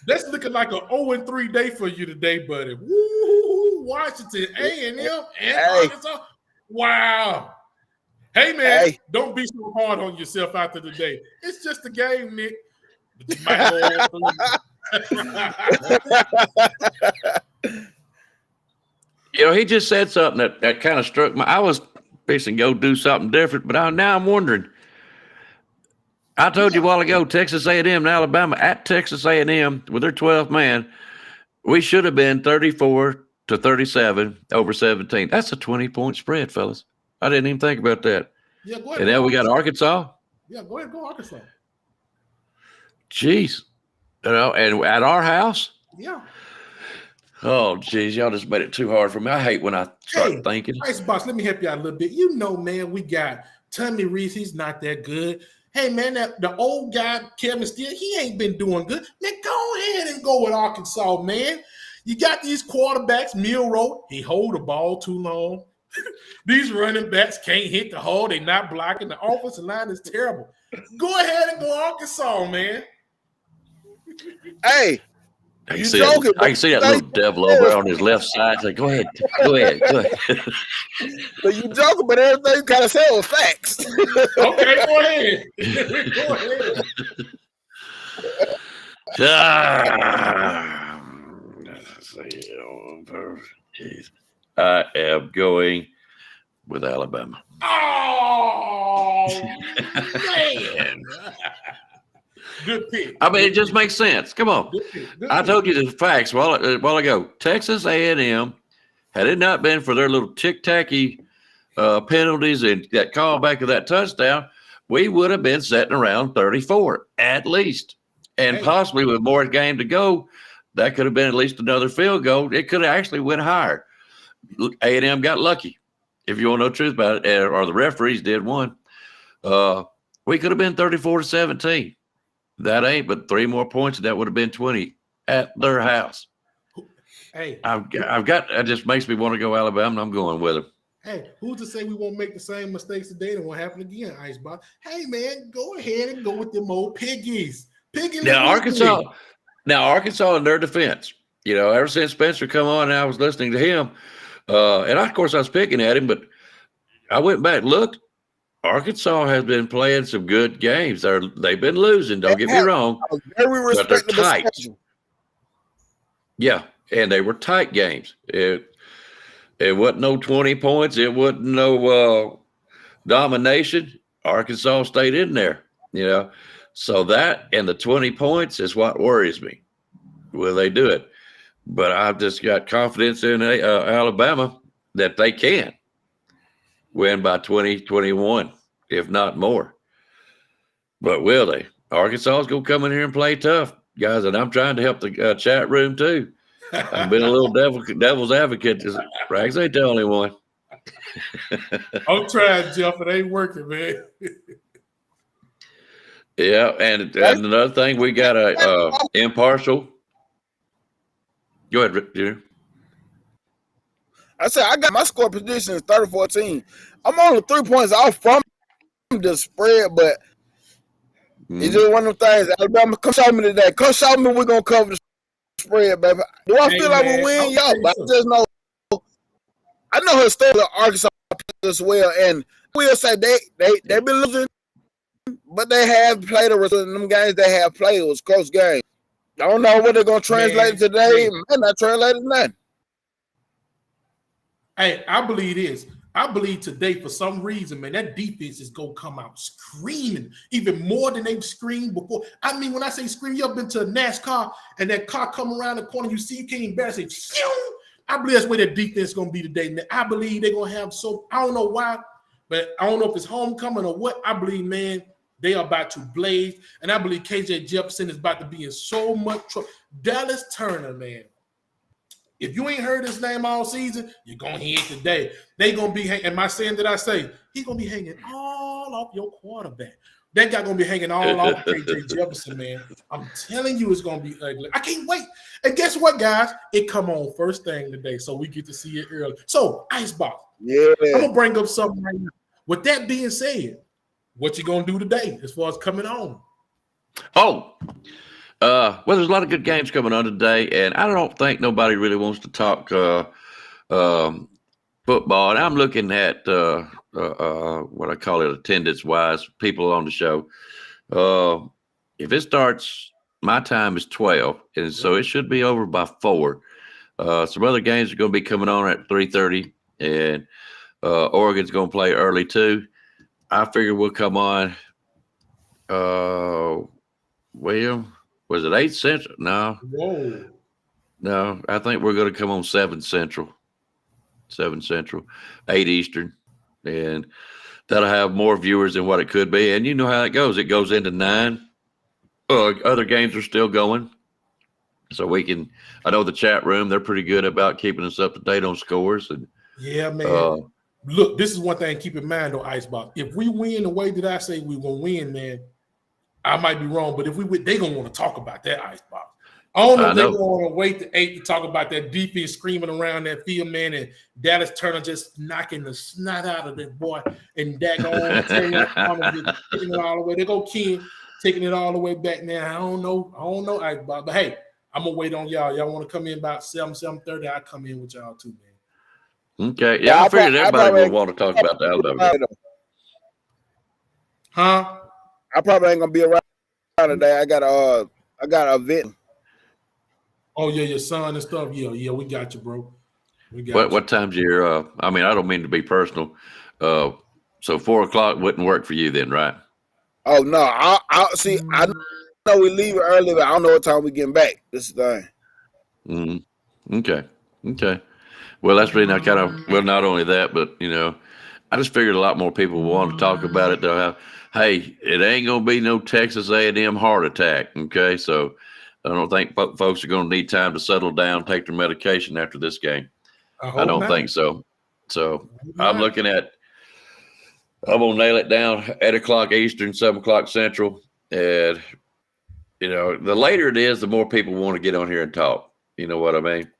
S9: That's looking like an 0-3 day for you today, buddy. Woo! Washington A&M and Arkansas. Wow. Hey man, don't be so hard on yourself after the day. It's just a game, Nick. But you might
S6: go he just said something that kind of struck me. I was fixing to go do something different, but now I'm wondering. I told you a while ago, Texas A&M and Alabama at Texas A&M with their 12th man, we should have been 34-37 over 17. That's a 20-point spread, fellas. I didn't even think about that.
S9: Yeah, go ahead.
S6: And now we got Arkansas.
S9: Yeah, go ahead, go Arkansas.
S6: Jeez. And at our house?
S9: Yeah.
S6: Oh, geez, y'all just made it too hard for me. I hate when I start thinking.
S9: Icebox, let me help you out a little bit. You know, man, we got Tommy Reese. He's not that good. Hey, man, the old guy, Kevin Steele, he ain't been doing good. Man, go ahead and go with Arkansas, man. You got these quarterbacks, Milroe, he hold the ball too long. These running backs can't hit the hole. They're not blocking. The offensive line is terrible. Go ahead and go Arkansas, man.
S8: Hey,
S6: I can see that little devil over on his left side. Say, go ahead.
S8: But you joking, but everything you gotta say was facts.
S9: Okay, go ahead. Go
S6: ahead. I am going with Alabama.
S9: Oh man. Good pick.
S6: I mean, it just makes sense. Come on.
S9: Good
S6: I told you the facts a while ago. Texas A&M, had it not been for their little tic-tacky penalties and that callback of that touchdown, we would have been sitting around 34 at least. And possibly with more game to go, that could have been at least another field goal. It could have actually went higher. A&M got lucky, if you want to know the truth about it, or the referees did one. We could have been 34-17. That ain't but 3 more points, and that would have been 20 at their house.
S9: Hey,
S6: it just makes me want to go Alabama, and I'm going with them.
S9: Hey, who's to say we won't make the same mistakes today and won't happen again, Icebox? Hey, man, go ahead and go with them old piggies.
S6: Now, Arkansas in their defense, ever since Spencer come on and I was listening to him, and of course I was picking at him, but I went back and looked. Arkansas has been playing some good games. They've been losing, don't get me wrong.
S8: Very respectable schedule.
S6: Yeah, and they were tight games. It wasn't no 20 points. It wasn't no domination. Arkansas stayed in there, So that and the 20 points is what worries me. Will they do it? But I've just got confidence in Alabama that they can win by 20, 21, if not more. But will they? Arkansas is going to come in here and play tough, guys, and I'm trying to help the chat room too. I've been a little devil's advocate. Rags ain't the only one.
S9: I'm trying, Jeff. It ain't working, man.
S6: Yeah, and another thing, we got a impartial. Go ahead, Junior.
S8: I said I got my score position is 30-14. I'm only 3 points off from the spread, but it's just one of them things. Alabama, come show me today. Come show me we're gonna cover the spread, baby. Do I feel like we win? Y'all, but I just know. I know her story of Arkansas as well, and we'll say they been losing. but they have played a result in them games they have played. It was close games. I don't know what they're gonna translate today. Might not translate it nothing.
S9: Hey, I believe this. I believe today, for some reason, man, that defense is gonna come out screaming even more than they've screamed before. I mean, when I say scream, you ever been to a NASCAR and that car come around the corner, you see you can't embarrass it. I believe that's where their defense is gonna be today. Man, I believe they're gonna have I don't know why, but I don't know if it's homecoming or what. I believe, man, they are about to blaze, and I believe KJ Jefferson is about to be in so much trouble. Dallas Turner, man. If you ain't heard his name all season, you're going to hear it today. They going to be hanging. Am I saying that I say? He's going to be hanging all off your quarterback. That guy going to be hanging all off KJ Jefferson, man. I'm telling you it's going to be ugly. I can't wait. And guess what, guys? It come on first thing today, so we get to see it early. So, Icebox.
S8: Yeah.
S9: I'm going to bring up something right now. With that being said, what you going to do today as far as coming on?
S6: Well, there's a lot of good games coming on today, and I don't think nobody really wants to talk football. And I'm looking at what I call it attendance-wise, people on the show. If it starts, my time is 12, and so it should be over by 4. Some other games are going to be coming on at 3:30, and Oregon's going to play early too. I figure we'll come on. William. Was it 8 Central? No.
S9: Whoa.
S6: No, I think we're going to come on 7 Central, 8 Eastern. And that'll have more viewers than what it could be. And you know how it goes. It goes into 9. Other games are still going. So we can – I know the chat room, they're pretty good about keeping us up to date on scores. And
S9: yeah, man. Look, this is one thing to keep in mind, though, Icebox. If we win the way that I say we're going to win, man, I might be wrong, but if we win, they're going to want to talk about that, Icebox. I don't know if they're going to want to wait to 8 to talk about that defense screaming around that field, man, and Dallas Turner just knocking the snot out of that boy, and daggone taking it all the way. They go Ken taking it all the way back now. I don't know, Icebox. But, hey, I'm going to wait on y'all. Y'all want to come in about 7:30, I'll come in with y'all too, man.
S6: Okay. Yeah, I figured everybody would want to talk about the Alabama game.
S9: Huh?
S8: I probably ain't gonna be around today. I got a event.
S9: Oh yeah, your son and stuff. Yeah, we got you, bro. We got
S6: What time's your? I mean, I don't mean to be personal. So 4:00 wouldn't work for you then, right?
S8: Oh no, I see. I know we leave early, but I don't know what time we getting back. This is the thing.
S6: Okay. Well, that's really not not only that, but I just figured a lot more people want to talk about it. They'll have. Hey, it ain't going to be no Texas A&M heart attack, okay? So I don't think folks are going to need time to settle down, take their medication after this game. I don't think so. So I'm looking at – I'm going to nail it down 8 o'clock Eastern, 7 o'clock Central. And, the later it is, the more people want to get on here and talk. You know what I mean?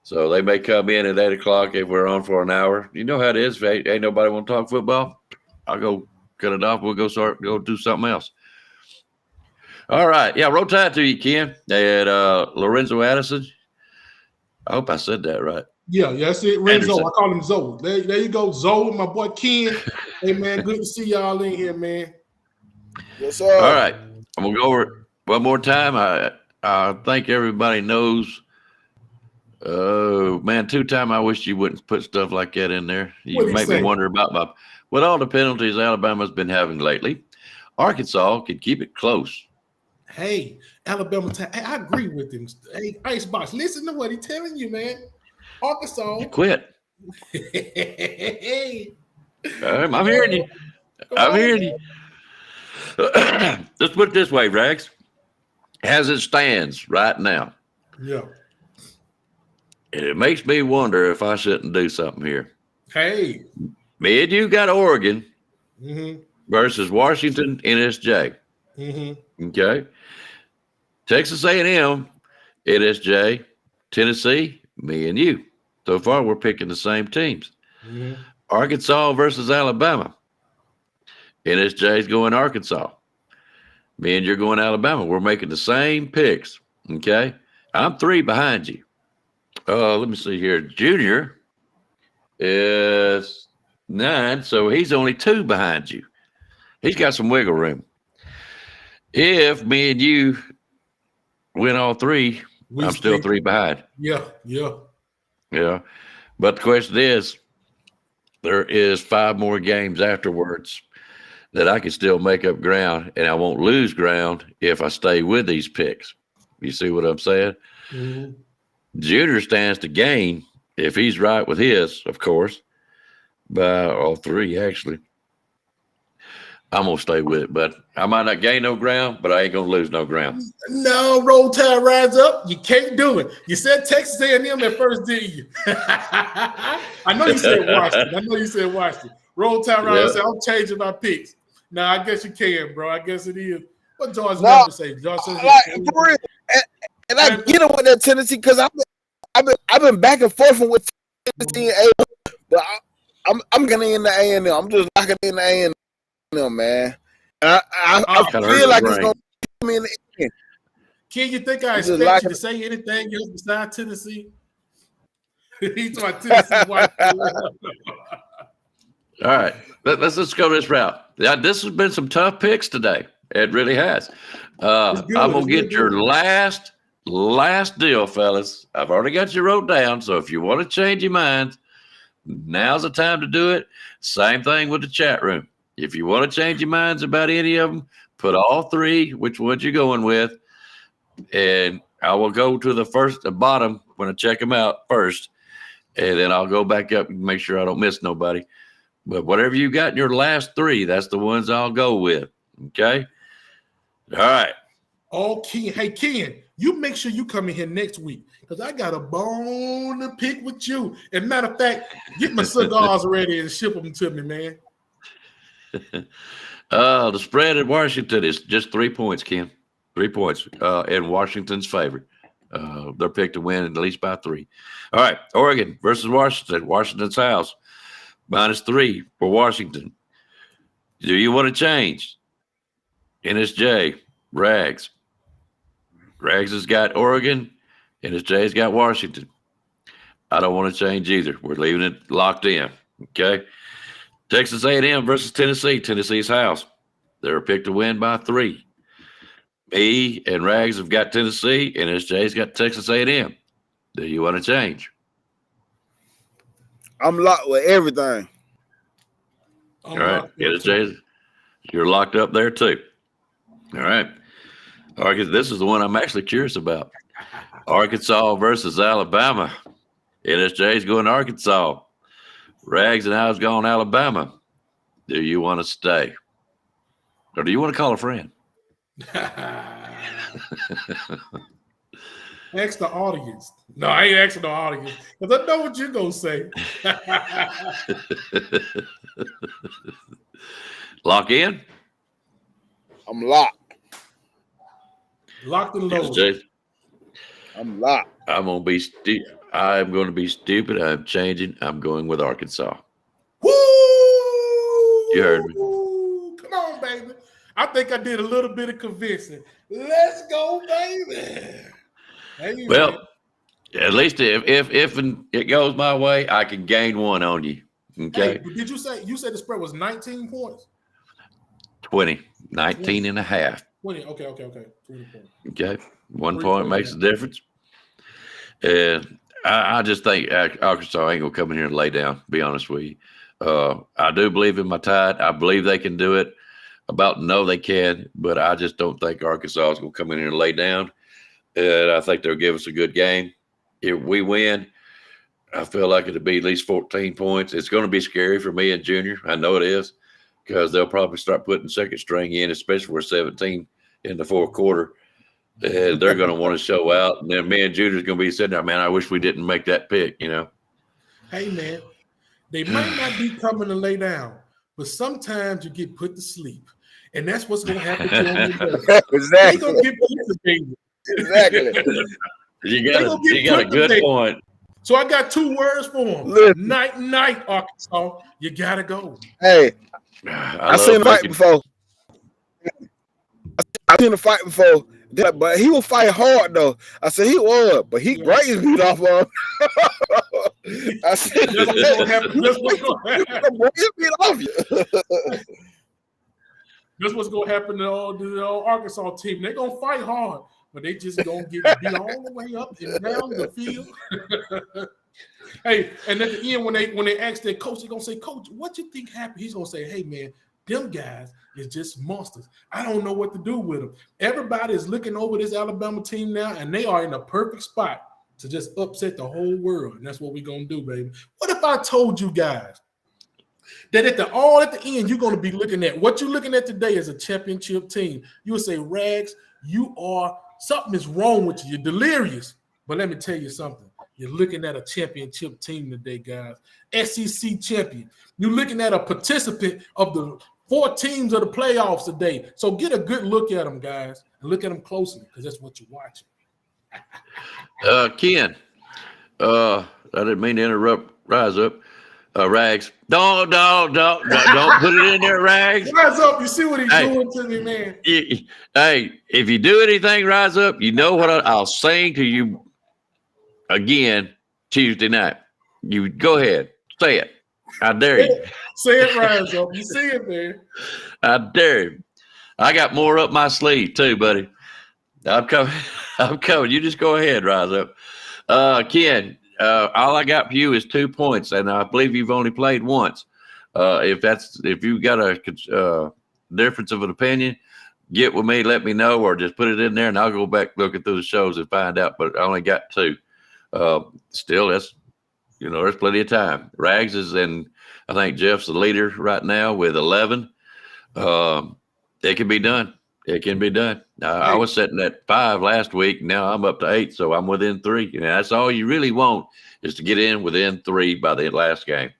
S6: So they may come in at 8 o'clock if we're on for an hour. You know how it is. If ain't nobody want to talk football, I'll go – cut it off. We'll go do something else. All right. Yeah, roll tide to you, Ken. And Lorenzo Addison. I hope I said that right.
S9: Yeah, that's it. Renzo. I call him Zoe. There you go. Zoe, my boy Ken. Hey, man, good to see y'all in here, man.
S8: Yes, sir.
S6: All right. I'm going to go over it one more time. I think everybody knows. Oh, man, 2-time I wish you wouldn't put stuff like that in there. You make me wonder about with all the penalties Alabama's been having lately, Arkansas could keep it close.
S9: Hey, Alabama, I agree with him. Hey, Icebox, listen to what he's telling you, man. Arkansas.
S6: You quit. I'm hearing you. Let's put it this way, Rags. As it stands right now.
S9: Yeah.
S6: It makes me wonder if I shouldn't do something here.
S9: Hey.
S6: Me and you got Oregon versus Washington NSJ. Okay. Texas A&M, NSJ, Tennessee, me and you. So far, we're picking the same teams. Arkansas versus Alabama. NSJ is going Arkansas. Me and you're going Alabama. We're making the same picks. Okay. I'm 3 behind you. Let me see here. Junior is 9, so he's only 2 behind you. He's got some wiggle room. If me and you win all three, I'm still 3 behind.
S9: Yeah.
S6: But the question is, there is 5 more games afterwards that I can still make up ground, and I won't lose ground if I stay with these picks. You see what I'm saying?
S9: Mm-hmm.
S6: Junior stands to gain if he's right with his, of course, by all 3, actually. I'm going to stay with it, but I might not gain no ground, but I ain't going to lose no ground.
S9: No, Roll Tide rides up. You can't do it. You said Texas A&M at first, didn't you? I know you said Washington. Roll Tide rides up. I'm changing my picks. Now, I guess you can, bro. I guess it is. What George number say? George says
S8: for real. And I get him with that Tennessee because I've been back and forth with Tennessee and A&M, but I'm gonna in the A&M. I'm just locking in the A&M, man. I feel like it's gonna be me in the end.
S9: Can you think I expect you to say anything else besides Tennessee? He's my Tennessee white.
S6: All right, let's go this route. Yeah, this has been some tough picks today. It really has. I'm gonna get your last deal, fellas. I've already got you wrote down. So if you want to change your minds, now's the time to do it. Same thing with the chat room. If you want to change your minds about any of them, put all 3. Which ones you're going with, and I will go to the bottom when I check them out first, and then I'll go back up and make sure I don't miss nobody. But whatever you got in your last 3, that's the ones I'll go with. Okay. All right.
S9: Oh, Ken. Hey, Ken, you make sure you come in here next week because I got a bone to pick with you. And matter of fact, get my cigars ready and ship them to me, man.
S6: The spread in Washington is just 3 points, Ken. 3 points in Washington's favor. They're picked to win at least by 3. All right. Oregon versus Washington. Washington's house. -3 for Washington. Do you want to change? NSJ, Rags. Rags has got Oregon. NSJ's got Washington. I don't want to change either. We're leaving it locked in. Okay. Texas A&M versus Tennessee. Tennessee's house. They're picked to win by 3. Me and Rags have got Tennessee. NSJ's got Texas A&M. Do you want to change?
S8: I'm locked with everything.
S6: All right. NSJ, you're locked up there too. All right. This is the one I'm actually curious about. Arkansas versus Alabama. NSJ's going to Arkansas. Rags and I's going Alabama. Do you want to stay? Or do you want to call a friend?
S9: Ask the audience. No, I ain't asking the audience because I know what you're going to say.
S6: Lock in?
S8: I'm locked.
S9: Locked and loaded.
S8: I'm locked.
S6: I'm going to be stupid. I'm changing. I'm going with Arkansas.
S9: Woo!
S6: You heard me.
S9: Come on, baby. I think I did a little bit of convincing. Let's go, baby. Hey,
S6: well,
S9: man.
S6: At least if it goes my way, I can gain 1 on you. Okay.
S9: Hey, did you say the spread was 19 points?
S6: 20, 19 and a half.
S9: 20. Okay. 20 points.
S6: Okay. 1 point makes a difference. And I just think Arkansas ain't gonna come in here and lay down, to be honest with you. I do believe in my Tide. I believe they can do it. About know they can, but I just don't think Arkansas is gonna come in here and lay down. And I think they'll give us a good game. If we win, I feel like it'll be at least 14 points. It's going to be scary for me and Junior. I know it is, because they'll probably start putting second string in, especially for 17 in the fourth quarter. And they're going to want to show out. And then me and Junior's going to be sitting there, man, I wish we didn't make that pick, you know.
S9: Hey, man, they might not be coming to lay down, but sometimes you get put to sleep. And that's what's going to happen to them.
S8: Exactly.
S9: They're going to get put to sleep.
S8: Exactly.
S6: You got a good point.
S9: So I got 2 words for them. Night, Arkansas. You got to go.
S8: Hey, I seen a fight before. I seen a fight before, but he will fight hard though. I said he was, but he grazed me off of. I said
S9: that's what's going to happen. That's what's going to happen.
S8: He'll beat off you.
S9: That's what's gonna happen to the Arkansas team. They're gonna fight hard, but they just gonna get beat all the way up and down the field. Hey, and at the end, when they ask their coach, they're gonna say, "Coach, what you think happened?" He's gonna say, "Hey, man, them guys is just monsters. I don't know what to do with them." Everybody is looking over this Alabama team now, and they are in a perfect spot to just upset the whole world. And that's what we're gonna do, baby. What if I told you guys that at the end, you're gonna be looking at what you're looking at today as a championship team? You would say, Rags, something is wrong with you. You're delirious. But let me tell you something. You're looking at a championship team today, guys. SEC champion. You're looking at a participant of the 4 teams of the playoffs today. So get a good look at them, guys, and look at them closely because that's what you're watching.
S6: Ken, I didn't mean to interrupt. Rise up, Rags. Don't put it in there, Rags.
S9: Rise up. You see what he's doing to me, man.
S6: Hey, if you do anything, Rise up. You know what I'll sing to you again Tuesday night. You go ahead, say it. I dare you.
S9: Say it, Rise up. You see it, man. I
S6: dare you. I got more up my sleeve too, buddy. I'm coming. You just go ahead, Rise up. Ken, all I got for you is 2 points, and I believe you've only played once. If you got a difference of an opinion, get with me, let me know, or just put it in there, and I'll go back looking through the shows and find out. But I only got 2. Still, there's plenty of time. Rags is in. I think Jeff's the leader right now with 11. It can be done. It can be done. I was sitting at 5 last week. Now I'm up to 8, so I'm within 3. And that's all you really want is to get in within 3 by the last game.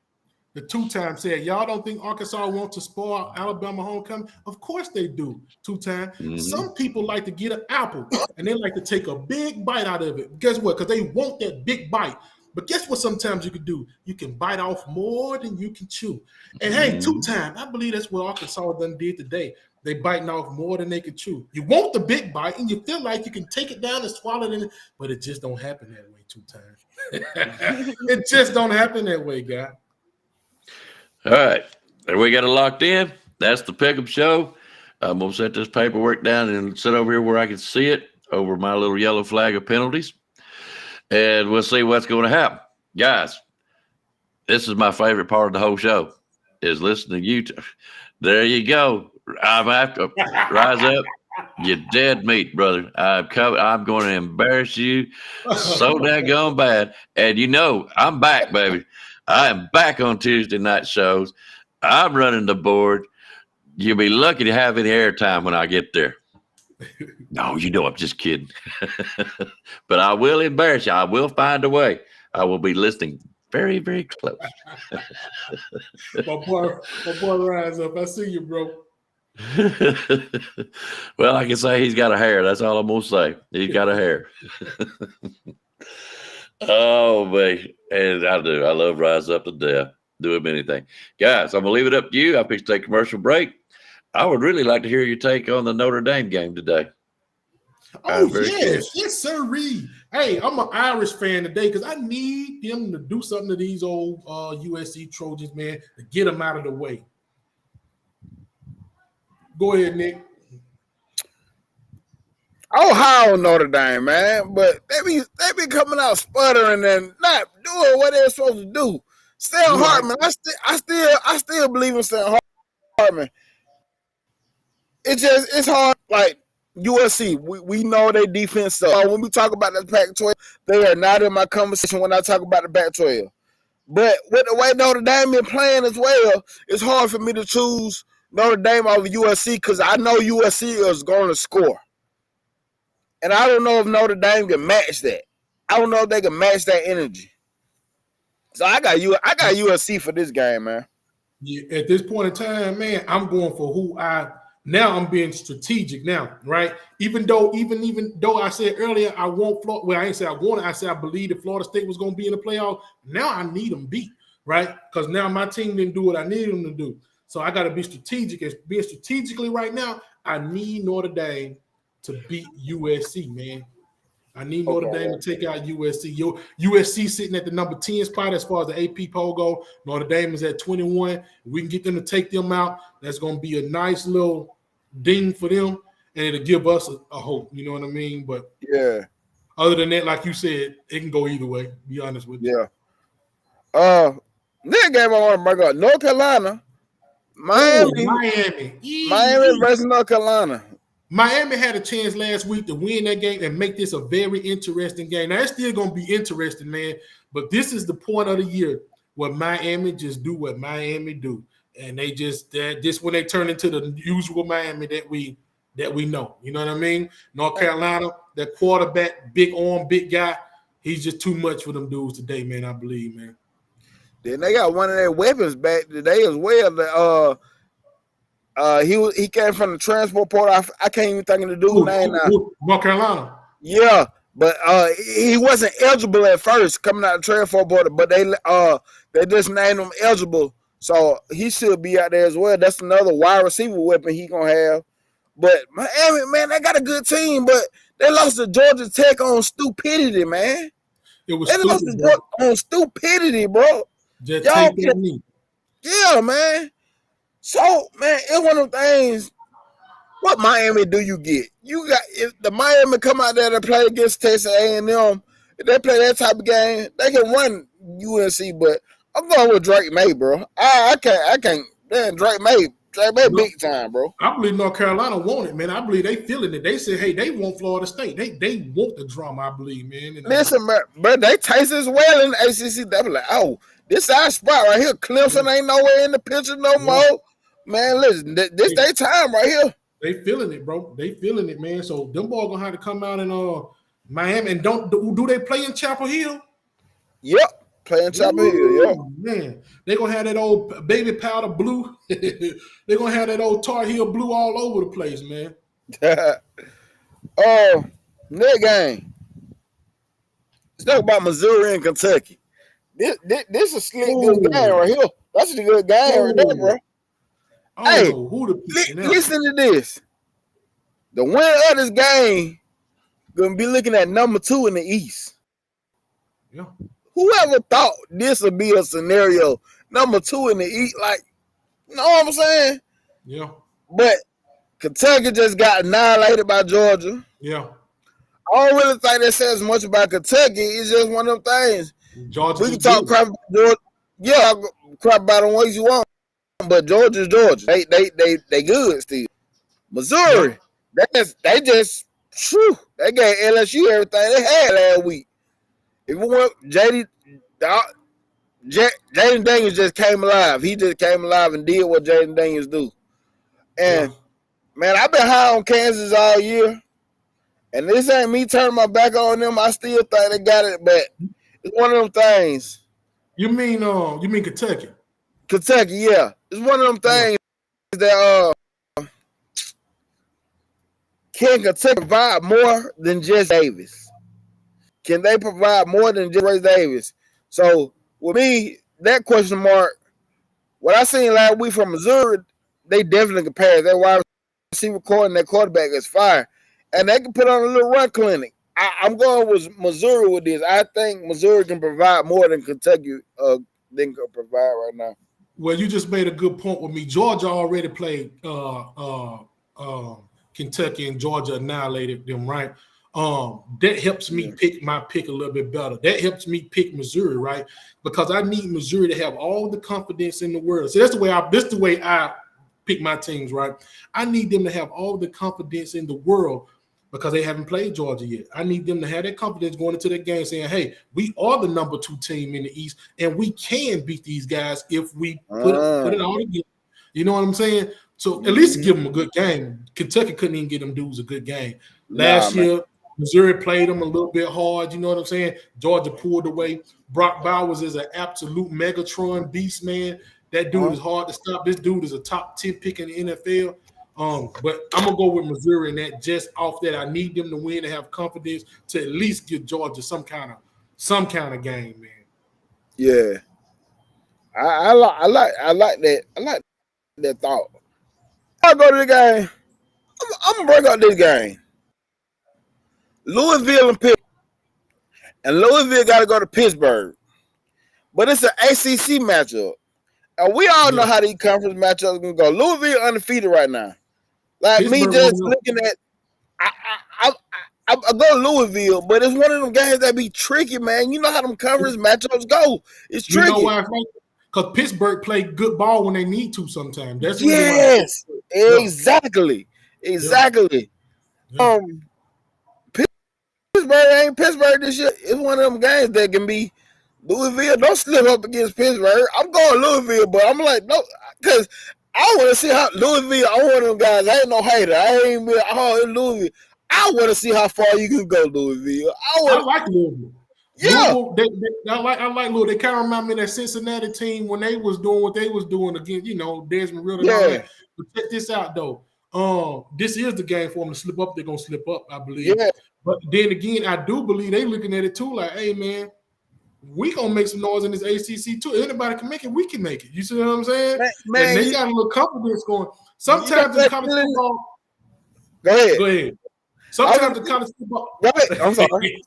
S9: The 2-time said, y'all don't think Arkansas wants to spoil Alabama homecoming? Of course they do, 2-time. Mm-hmm. Some people like to get an apple, and they like to take a big bite out of it. Guess what? Because they want that big bite. But guess what sometimes you can do? You can bite off more than you can chew. And hey, 2-time, I believe that's what Arkansas done did today. They biting off more than they can chew. You want the big bite, and you feel like you can take it down and swallow it, but it just don't happen that way 2-time. It just don't happen that way, guy.
S6: All right. We got it locked in. That's the Pick'em Show. I'm going to set this paperwork down and sit over here where I can see it over my little yellow flag of penalties. And we'll see what's going to happen. Guys, this is my favorite part of the whole show is listening to you. There you go. I'm after Rise up. You're dead meat, brother. I'm going to embarrass you so daggone bad. And I'm back, baby. I am back on Tuesday night shows. I'm running the board. You'll be lucky to have any airtime when I get there. No, I'm just kidding. But I will embarrass you. I will find a way. I will be listening very, very close.
S9: my boy Rise up. I see you, bro.
S6: Well, I can say he's got a hair. That's all I'm going to say. He's got a hair. Oh, man. And I do. I love Rise Up to death. Do him anything. Guys, I'm going to leave it up to you. I picked to take a commercial break. I would really like to hear your take on the Notre Dame game today.
S9: Oh, yes, sir, Reed. Hey, I'm an Irish fan today because I need them to do something to these old USC Trojans, man, to get them out of the way. Go ahead, Nick.
S8: Ohio Notre Dame, man, but they be coming out sputtering and not doing what they're supposed to do. Sam Hartman, I still believe in Sam Hartman. It's hard. Like USC, we know their defense. So when we talk about the Pac-12, they are not in my conversation when I talk about the Pac-12. But with the way Notre Dame been playing as well, it's hard for me to choose Notre Dame over USC because I know USC is going to score. And I don't know if Notre Dame can match that. I don't know if they can match that energy. So I got USC for this game, man.
S9: Yeah, at this point in time, man, I'm going for I'm being strategic now, right? Even though I said earlier I want Florida, well, I ain't say I want it. I said I believe that Florida State was going to be in the playoff. Now I need them beat, right? Because now my team didn't do what I needed them to do. So I got to be strategic. And being strategically right now, I need Notre Dame to beat USC, man. I need Notre Dame to take out USC. USC sitting at the number 10 spot as far as the AP poll go. Notre Dame is at 21. We can get them to take them out. That's going to be a nice little ding for them, and it'll give us a hope. You know what I mean? But
S8: yeah.
S9: Other than that, like you said, it can go either way. Be honest with you.
S8: Yeah. Next game I want to bring up: North Carolina, Miami versus North Carolina.
S9: Miami had a chance last week to win that game and make this a very interesting game. Now, it's still going to be interesting, man, but this is the point of the year where Miami just do what Miami do. And they just this when they turn into the usual Miami that we know. You know what I mean? North Carolina, that quarterback, big arm, big guy, he's just too much for them dudes today, man, I believe, man.
S8: Then they got one of their weapons back today as well. He came from the transport portal. I can't even think of the dude's name now.
S9: North Carolina.
S8: Yeah, but he wasn't eligible at first coming out of the transport portal, but they just named him eligible, so he should be out there as well. That's another wide receiver weapon he gonna have. But Miami, man, they got a good team, but they lost to Georgia Tech on stupidity, man.
S9: They
S8: lost to Georgia on stupidity, bro.
S9: Just take that knee.
S8: Yeah, man. So, man, it's one of them things. What Miami do you get? You got if the Miami come out there to play against Texas A&M. If they play that type of game, they can run UNC. But I'm going with Drake May, bro. I can't. Man, Drake May big time, bro.
S9: I believe North Carolina want it, man. I believe they feeling it. They said, hey, they want Florida State. They want the drama, I believe, man.
S8: Listen, bro, they taste as well in the ACC. They be like, oh, this our spot right here. Clemson ain't nowhere in the picture no more. Man, listen, this their time right here.
S9: They feeling it, bro. They feeling it, man. So them boys gonna have to come out in Miami. And do they play in Chapel Hill?
S8: Yep, play in Chapel Hill. Yep.
S9: Man, they gonna have that old baby powder blue. They gonna have that old Tar Heel blue all over the place, man.
S8: Next game. Let's talk about Missouri and Kentucky. This is a slick good game right here. That's a good game right there, bro. Hey, listen to this. The winner of this game gonna be looking at number 2 in the East.
S9: Yeah.
S8: Whoever thought this would be a scenario, number 2 in the East, like, you know what I'm saying?
S9: Yeah.
S8: But Kentucky just got annihilated by Georgia.
S9: Yeah.
S8: I don't really think that says much about Kentucky. It's just one of them things.
S9: Georgia,
S8: we can talk crap about Georgia. Yeah, crap about them ways you want. But Georgia's Georgia. They good still. Missouri, they just they gave LSU everything they had last week. If we went Jaden Daniels just came alive. He just came alive and did what Jaden Daniels do. And man, I've been high on Kansas all year. And this ain't me turning my back on them. I still think they got it, but it's one of them things.
S9: You mean Kentucky?
S8: Kentucky, yeah. It's one of them things that can Kentucky provide more than just Davis? Can they provide more than just Ray Davis? So with me, that question mark, what I seen last week from Missouri, they definitely can pass. That wide receiver core and that quarterback is fire. And they can put on a little run clinic. I'm going with Missouri with this. I think Missouri can provide more than Kentucky can provide right now.
S9: Well, you just made a good point with me. Georgia already played Kentucky, and Georgia annihilated them, right? That helps me pick my pick a little bit better. That helps me pick Missouri, right? Because I need Missouri to have all the confidence in the world. So that's the way I pick my teams, right? I need them to have all the confidence in the world because they haven't played Georgia yet. I need them to have that confidence going into that game saying, hey, we are the number 2 team in the East, and we can beat these guys if we put it all together. You know what I'm saying? So at least give them a good game. Kentucky couldn't even get them dudes a good game. Last year, Missouri played them a little bit hard. You know what I'm saying? Georgia pulled away. Brock Bowers is an absolute Megatron beast, man. That dude is hard to stop. This dude is a top 10 pick in the NFL. But I'm gonna go with Missouri in that. Just off that, I need them to win and have confidence to at least give Georgia some kind of game, man.
S8: Yeah, I like that. I like that thought. I go to the game. I'm gonna bring up this game. Louisville and Pittsburgh, and Louisville got to go to Pittsburgh, but it's an ACC matchup. And we all know how these conference matchups are gonna go. Louisville undefeated right now. Like
S9: Pittsburgh
S8: me just
S9: won.
S8: looking at, I go to Louisville, but it's one of them games that be tricky, man. You know how them coverage matchups go. It's
S9: You know
S8: tricky.
S9: why? Because Pittsburgh play good ball when they need to sometimes. That's the reason why.
S8: Yes, exactly.
S9: Yeah.
S8: Pittsburgh ain't Pittsburgh this year. It's one of them games that can be Louisville. Don't slip up against Pittsburgh. I'm going Louisville, but I'm like, no, because I want to see how Louisville, I'm one of them guys. I ain't no hater. I ain't been, in Louisville. I want to see how far you can go, Louisville.
S9: I like Louisville.
S8: Yeah.
S9: Louisville, I like Louisville. They kind of remind me of that Cincinnati team when they was doing what they was doing against, Desmond Ritter and all that. But check this out, though. This is the game for them to slip up. They're going to slip up, I believe.
S8: Yeah.
S9: But then again, I do believe they looking at it too like, hey, man, we going to make some noise in this ACC too. Anybody can make it. We can make it. You see what I'm saying? Man, and they got a little confidence going. Sometimes in college football. Go ahead. Sometimes the college football.
S8: I'm sorry.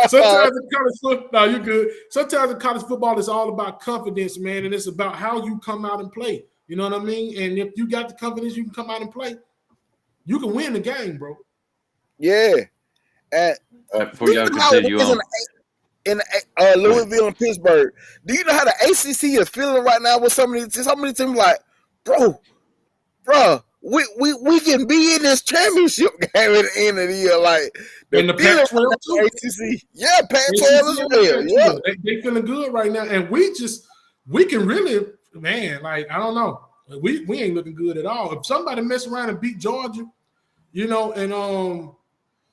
S9: Sometimes in college football, no, you're good. Sometimes in college football, it's all about confidence, man, and it's about how you come out and play. You know what I mean? And if you got the confidence, you can come out and play. You can win the game, bro.
S8: Yeah.
S6: Before y'all continue on.
S8: In Louisville and Pittsburgh, do you know how the ACC is feeling right now with so many teams? Like, bro, we can be in this championship game at the end of the year. Like,
S9: in the Pac-12 too.
S8: ACC, yeah, Pac-12 as well. Yeah,
S9: they feeling good right now, and we can really, man. Like, I don't know, we ain't looking good at all. If somebody mess around and beat Georgia,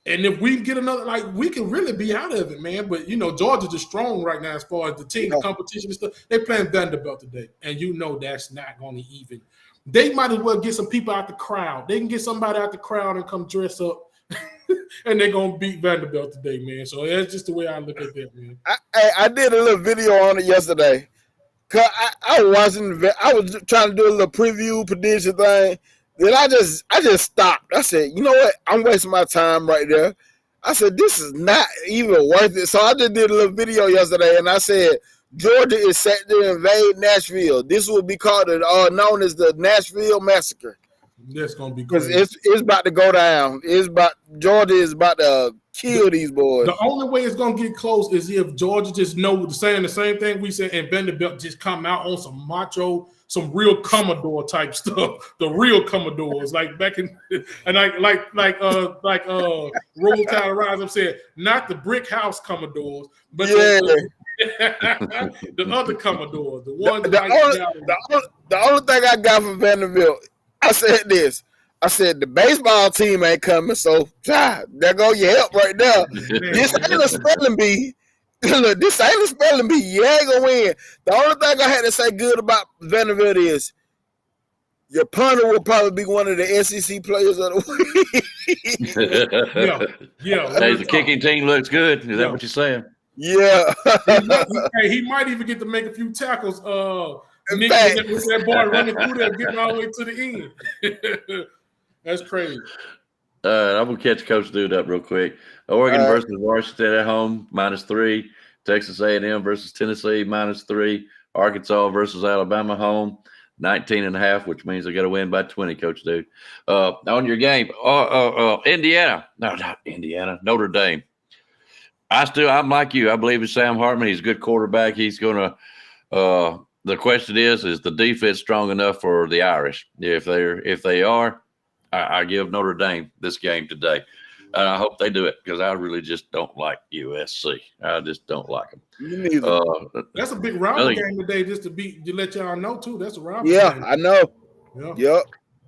S9: and if we get another, like, we can really be out of it, man. But Georgia's just strong right now as far as the team, the competition and stuff. They playing Vanderbilt today, and that's not going to even. They might as well get some people out the crowd. They can get somebody out the crowd and come dress up, and they're gonna beat Vanderbilt today, man. So that's just the way I look at that, man.
S8: I did a little video on it yesterday. Cause I was trying to do a little preview prediction thing. Then I just stopped. I said, you know what? I'm wasting my time right there. I said, this is not even worth it. So I just did a little video yesterday, and I said, Georgia is set to invade Nashville. This will be called known as the Nashville Massacre.
S9: That's gonna be great.
S8: Because it's about to go down. Georgia is about to kill these boys.
S9: The only way it's gonna get close is if Georgia just saying the same thing we said, and Vanderbilt just come out on some macho, some real Commodore type stuff. The real Commodores, like back in, and like Roll Tide Rise up said, not the brick house Commodores, but the other Commodores, the ones
S8: the only thing I got from Vanderbilt, I said this. I said the baseball team ain't coming, so there go your help right there. This ain't a spelling bee. Look, this ain't a spelling bee. You ain't gonna win. The only thing I had to say good about Vanderbilt is your punter will probably be one of the SEC players of the
S9: week. Yeah.
S6: Hey, the kicking team looks good. Is that what you're saying?
S8: Yeah.
S9: he might even get to make a few tackles. That boy running through there, getting all the way to the end. That's crazy.
S6: I'm going to catch Coach Dude up real quick. Oregon versus Washington at home, -3. Texas A&M versus Tennessee, -3. Arkansas versus Alabama home, 19.5, which means they got to win by 20, Coach Dude. On your game, Indiana. No, not Indiana. Notre Dame. I'm like you. I believe in Sam Hartman. He's a good quarterback. He's going to the question is the defense strong enough for the Irish? If they are, I give Notre Dame this game today. And I hope they do it because I really just don't like USC. I just don't like them.
S9: That's a big rival game today, just to let y'all know too. That's a rival game.
S8: I know.
S9: Yeah.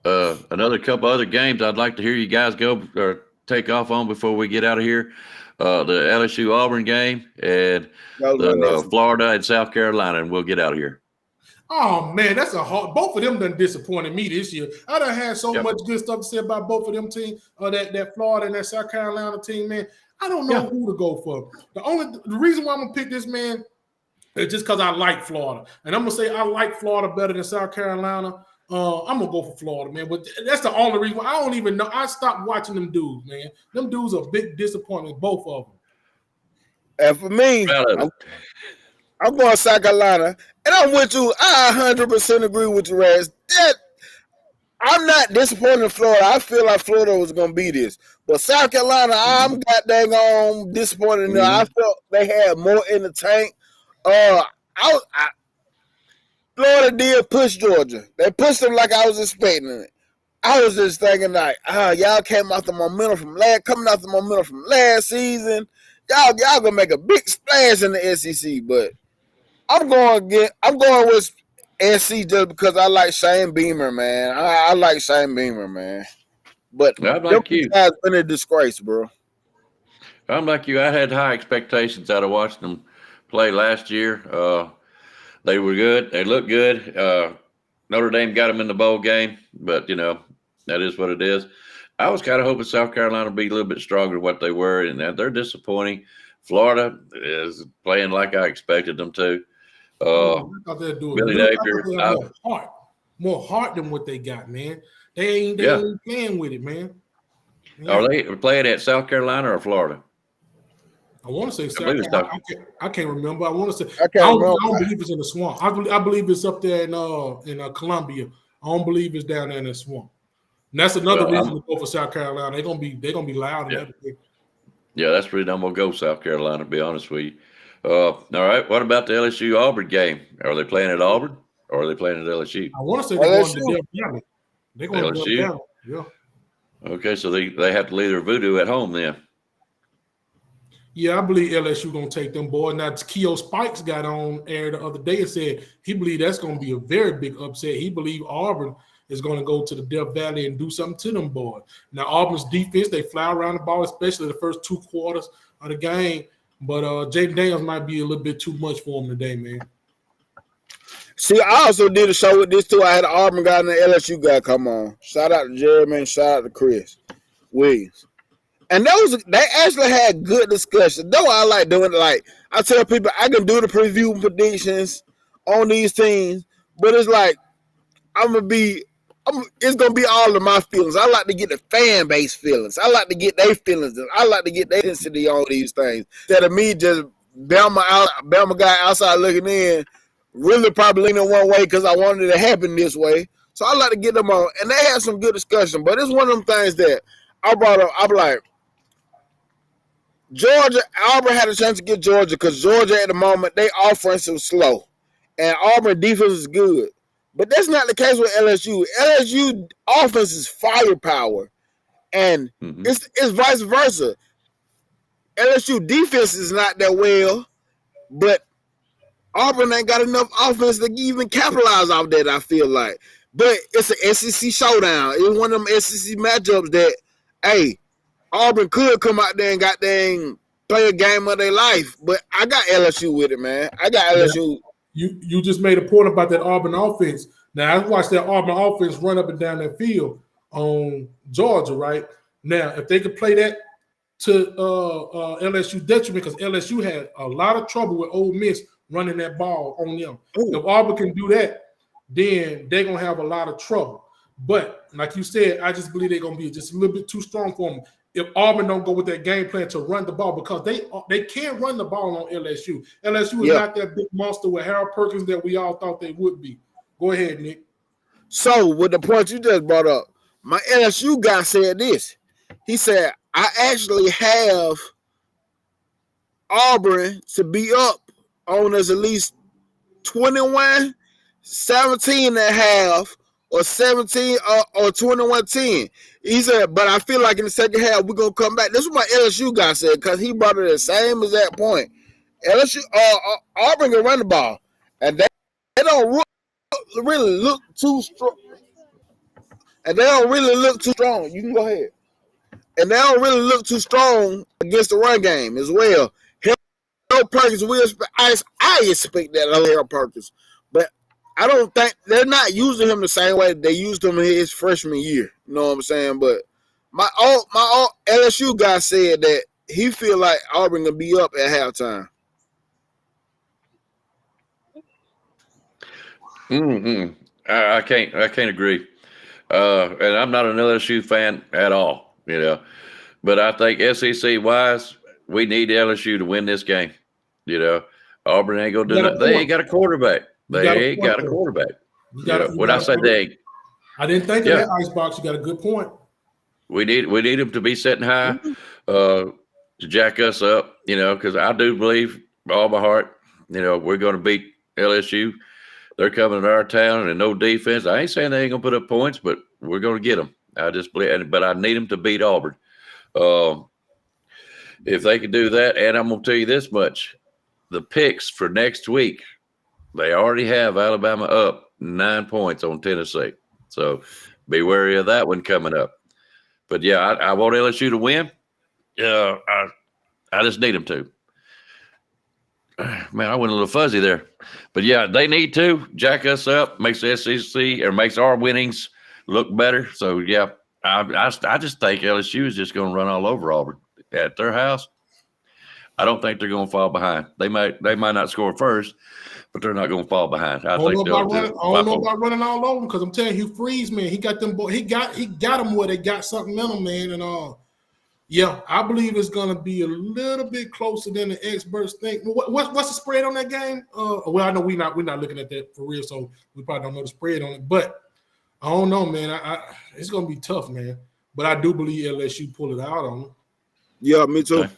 S8: Yep.
S6: Another couple other games I'd like to hear you guys go or take off on before we get out of here. The LSU Auburn game and the Florida and South Carolina, and we'll get out of here.
S9: Oh man, that's a hard. Both of them done disappointed me this year. I done had so much good stuff to say about both of them teams, that Florida and that South Carolina team, man. I don't know who to go for. The reason why I'm gonna pick this, man, is just because I like Florida, and I'm gonna say I like Florida better than South Carolina. I'm gonna go for Florida, man. But that's the only reason. I don't even know. I stopped watching them dudes, man. Them dudes are a big disappointment, both of them.
S8: And for me, I'm going South Carolina, and I'm with you. I 100% agree with you, Raz. I'm not disappointed in Florida. I feel like Florida was gonna be this, but South Carolina, I'm goddamn disappointed in them. I felt they had more in the tank. Florida did push Georgia. They pushed them like I was expecting it. I was just thinking like, y'all came out the momentum from last season. Y'all gonna make a big splash in the SEC, but I'm going with SC just because I like Shane Beamer, man. I like Shane Beamer, man. But
S6: I'm like you.
S8: Guys been a disgrace, bro.
S6: I'm like you. I had high expectations out of watching them play last year. They were good. They looked good. Notre Dame got them in the bowl game, but that is what it is. I was kind of hoping South Carolina would be a little bit stronger than what they were, and they're disappointing. Florida is playing like I expected them to.
S9: I thought they'd do
S6: Billy Napier,
S9: more heart than what they got, man. They ain't playing with it, man. Yeah.
S6: Are they playing at South Carolina or Florida?
S9: I want to say South Carolina. I can't remember. I want to say
S8: I don't
S9: believe it's in the swamp. I believe it's up there in Columbia. I don't believe it's down there in the swamp. And that's another reason to go for South Carolina. They're gonna be loud and everything.
S6: Yeah, that's the reason I'm gonna go South Carolina. To be honest with you. All right. What about the LSU Auburn game? Are they playing at Auburn or are they playing at LSU?
S9: I want to say they're going to Death Valley. They're going to
S6: LSU?
S9: Death Valley. Yeah.
S6: Okay, so they have to leave their voodoo at home then.
S9: Yeah, I believe LSU gonna take them, boy. Now Keo Spikes got on air the other day and said he believe that's gonna be a very big upset. He believe Auburn is gonna go to the Death Valley and do something to them, boys. Now Auburn's defense, they fly around the ball, especially the first 2 quarters of the game. But Jaden Daniels might be a little bit too much for him today, man.
S8: See, I also did a show with this too. I had an Auburn guy and an LSU guy come on. Shout out to Jeremy and shout out to Chris Williams. And they actually had good discussion. Though I like doing it. Like I tell people, I can do the preview predictions on these teams, but it's like it's gonna be all of my feelings. I like to get the fan base feelings. I like to get their feelings. I like to get their intensity on these things. Instead of me just Bama guy outside looking in, really probably leaning one way because I wanted it to happen this way. So I like to get them on, and they had some good discussion. But it's one of them things that I brought up. I'm like, Georgia, Auburn had a chance to get Georgia because Georgia at the moment, they offense was slow. And Auburn defense is good. But that's not the case with LSU. LSU offense is firepower. And it's vice versa. LSU defense is not that well, but Auburn ain't got enough offense to even capitalize off that, I feel like. But it's an SEC showdown. It's one of them SEC matchups that, hey, Auburn could come out there and play a game of their life. But I got LSU with it, man. I got LSU.
S9: You just made a point about that Auburn offense. Now, I watched that Auburn offense run up and down that field on Georgia, right? Now, if they could play that to LSU detriment, because LSU had a lot of trouble with Ole Miss running that ball on them. Ooh. If Auburn can do that, then they're going to have a lot of trouble. But like you said, I just believe they're going to be just a little bit too strong for them. If Auburn don't go with that game plan to run the ball, because they can't run the ball on LSU. LSU is not that big monster with Harold Perkins that we all thought they would be. Go ahead, Nick.
S8: So with the point you just brought up, my LSU guy said this. He said, I actually have Auburn to be up on us at least 21, 17 and a half, or 17 or 21-10. He said, but I feel like in the second half, we're going to come back. This is what my LSU guy said, because he brought it the same as that point. LSU, Auburn can run the ball, and they don't really look too strong. And they don't really look too strong. You can go ahead. And they don't really look too strong against the run game as well. Harold Perkins, I expect that of Harold Perkins. But I don't think they're not using him the same way they used him in his freshman year. You know what I'm saying? But my LSU guy said that he feel like Auburn gonna be up at halftime.
S6: I can't agree. And I'm not an LSU fan at all, But I think SEC wise, we need LSU to win this game. Auburn ain't gonna do that. They ain't got a quarterback. They ain't got a quarterback. When I say they,
S9: I didn't think of that icebox. You got a good point.
S6: We need them to be sitting high to jack us up, because I do believe all my heart, we're going to beat LSU. They're coming to our town and no defense. I ain't saying they ain't going to put up points, but we're going to get them. I just believe, but I need them to beat Auburn. If they could do that, and I'm going to tell you this much, the picks for next week, they already have Alabama up 9 points on Tennessee. So be wary of that one coming up. But, yeah, I want LSU to win. I just need them to. Man, I went a little fuzzy there. But, yeah, they need to jack us up, makes the SEC or makes our winnings look better. So, yeah, I just think LSU is just going to run all over Auburn at their house. I don't think they're going to fall behind. They might not score first, but they're not going to fall behind. I don't know
S9: about running all over because I'm telling you, Hugh Freeze, man, he got them. He got them where they got something in them, man. And yeah, I believe it's going to be a little bit closer than the experts think. What's the spread on that game? Well, I know we're not looking at that for real, so we probably don't know the spread on it. But I don't know, man. It's going to be tough, man. But I do believe LSU pull it out on them.
S8: Yeah, me too.
S6: Okay.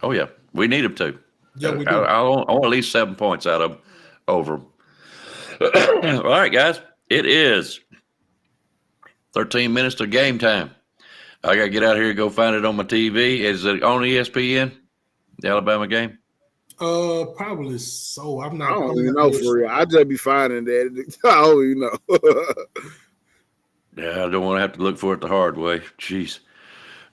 S6: Oh, yeah. We need them to.
S9: Yeah, we do.
S6: I want at least 7 points out of them over. All right, guys. It is 13 minutes to game time. I got to get out here and go find it on my TV. Is it on ESPN, the Alabama game?
S9: Probably so. I
S8: don't even know for real. I just be finding that. I don't even know.
S6: Yeah, I don't want to have to look for it the hard way. Jeez.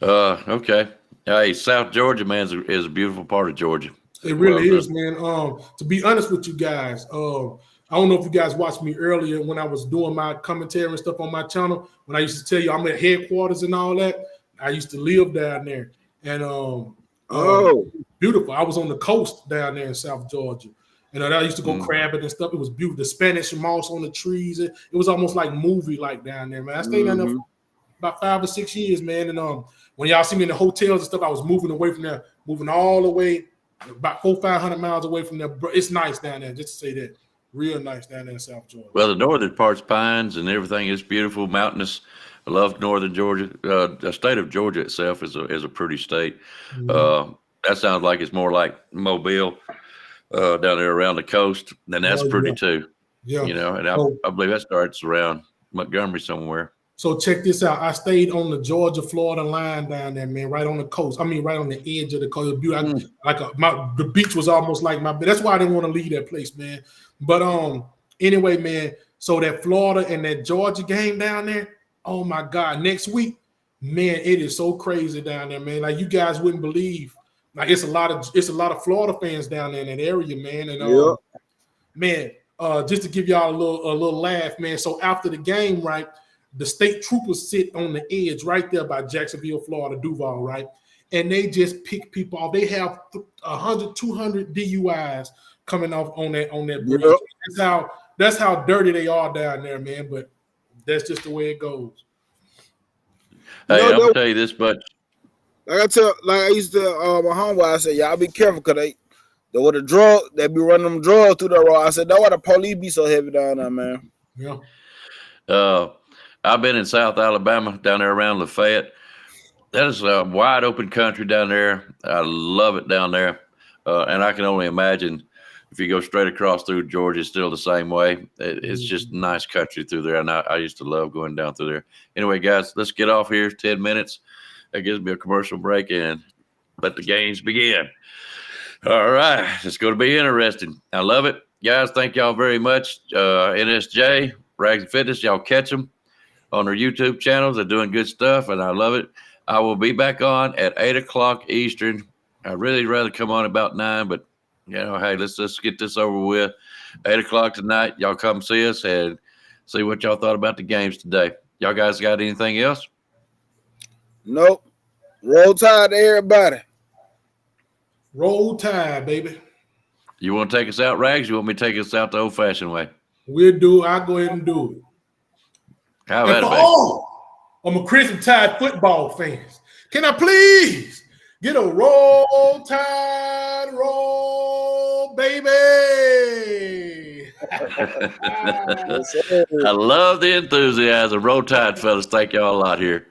S6: Okay. Hey, South Georgia, man, is a beautiful part of Georgia.
S9: It really is, man. To be honest with you guys, I don't know if you guys watched me earlier when I was doing my commentary and stuff on my channel. When I used to tell you I'm at headquarters and all that, I used to live down there. And beautiful. I was on the coast down there in South Georgia. And I used to go crabbing and stuff. It was beautiful. The Spanish moss on the trees. It was almost like movie-like down there, man. I stayed down there for about 5 or 6 years, man. And when y'all see me in the hotels and stuff, I was moving away from there, moving all the way about 400-500 miles away from there. It's nice down there, just to say that. Real nice down there in South Georgia.
S6: Well, the northern part's pines and everything is beautiful, mountainous. I love northern Georgia. The state of Georgia itself is a pretty state. That sounds like it's more like Mobile down there around the coast, and that's pretty too. Yeah, and I believe that starts around Montgomery somewhere.
S9: So check this out. I stayed on the Georgia-Florida line down there, man, right on the coast. I mean, right on the edge of the coast. The beach was almost like my bed. That's why I didn't want to leave that place, man. But anyway, man, so that Florida and that Georgia game down there, oh my God, next week, man, it is so crazy down there, man. Like you guys wouldn't believe. Like it's a lot of Florida fans down there in that area, man. And man, just to give y'all a little laugh, man. So after the game, right? The state troopers sit on the edge right there by Jacksonville, Florida, Duval, right? And they just pick people off. They have 100, 200 DUIs coming off on that bridge. Yep. That's how dirty they are down there, man. But that's just the way it goes.
S6: Hey, I'm gonna tell you this much.
S8: Like I used to my homeboy, I said, y'all be careful because they be running them drugs through the road. I said, that's why the police be so heavy down there, man.
S9: Yeah.
S6: I've been in South Alabama, down there around Lafayette. That is a wide open country down there. I love it down there. And I can only imagine if you go straight across through Georgia, it's still the same way. It's just nice country through there. And I used to love going down through there. Anyway, guys, let's get off here. 10 minutes. That gives me a commercial break and let the games begin. All right. It's going to be interesting. I love it. Guys, thank y'all very much. NSJ, Rags and Fitness, y'all catch them on their YouTube channels. They're doing good stuff, and I love it. I will be back on at 8 o'clock Eastern. I'd really rather come on about 9, but, hey, let's just get this over with. 8 o'clock tonight, y'all come see us and see what y'all thought about the games today. Y'all guys got anything else?
S8: Nope. Roll Tide to everybody.
S9: Roll Tide, baby.
S6: You want to take us out, Rags? You want me to take us out the old-fashioned way?
S9: I'll go ahead and do it.
S6: How about
S9: it, I'm a Crimson Tide football fans. Can I please get a Roll Tide roll, baby?
S8: Yes, sir.
S6: I love the enthusiasm. Roll Tide, fellas. Thank y'all a lot here.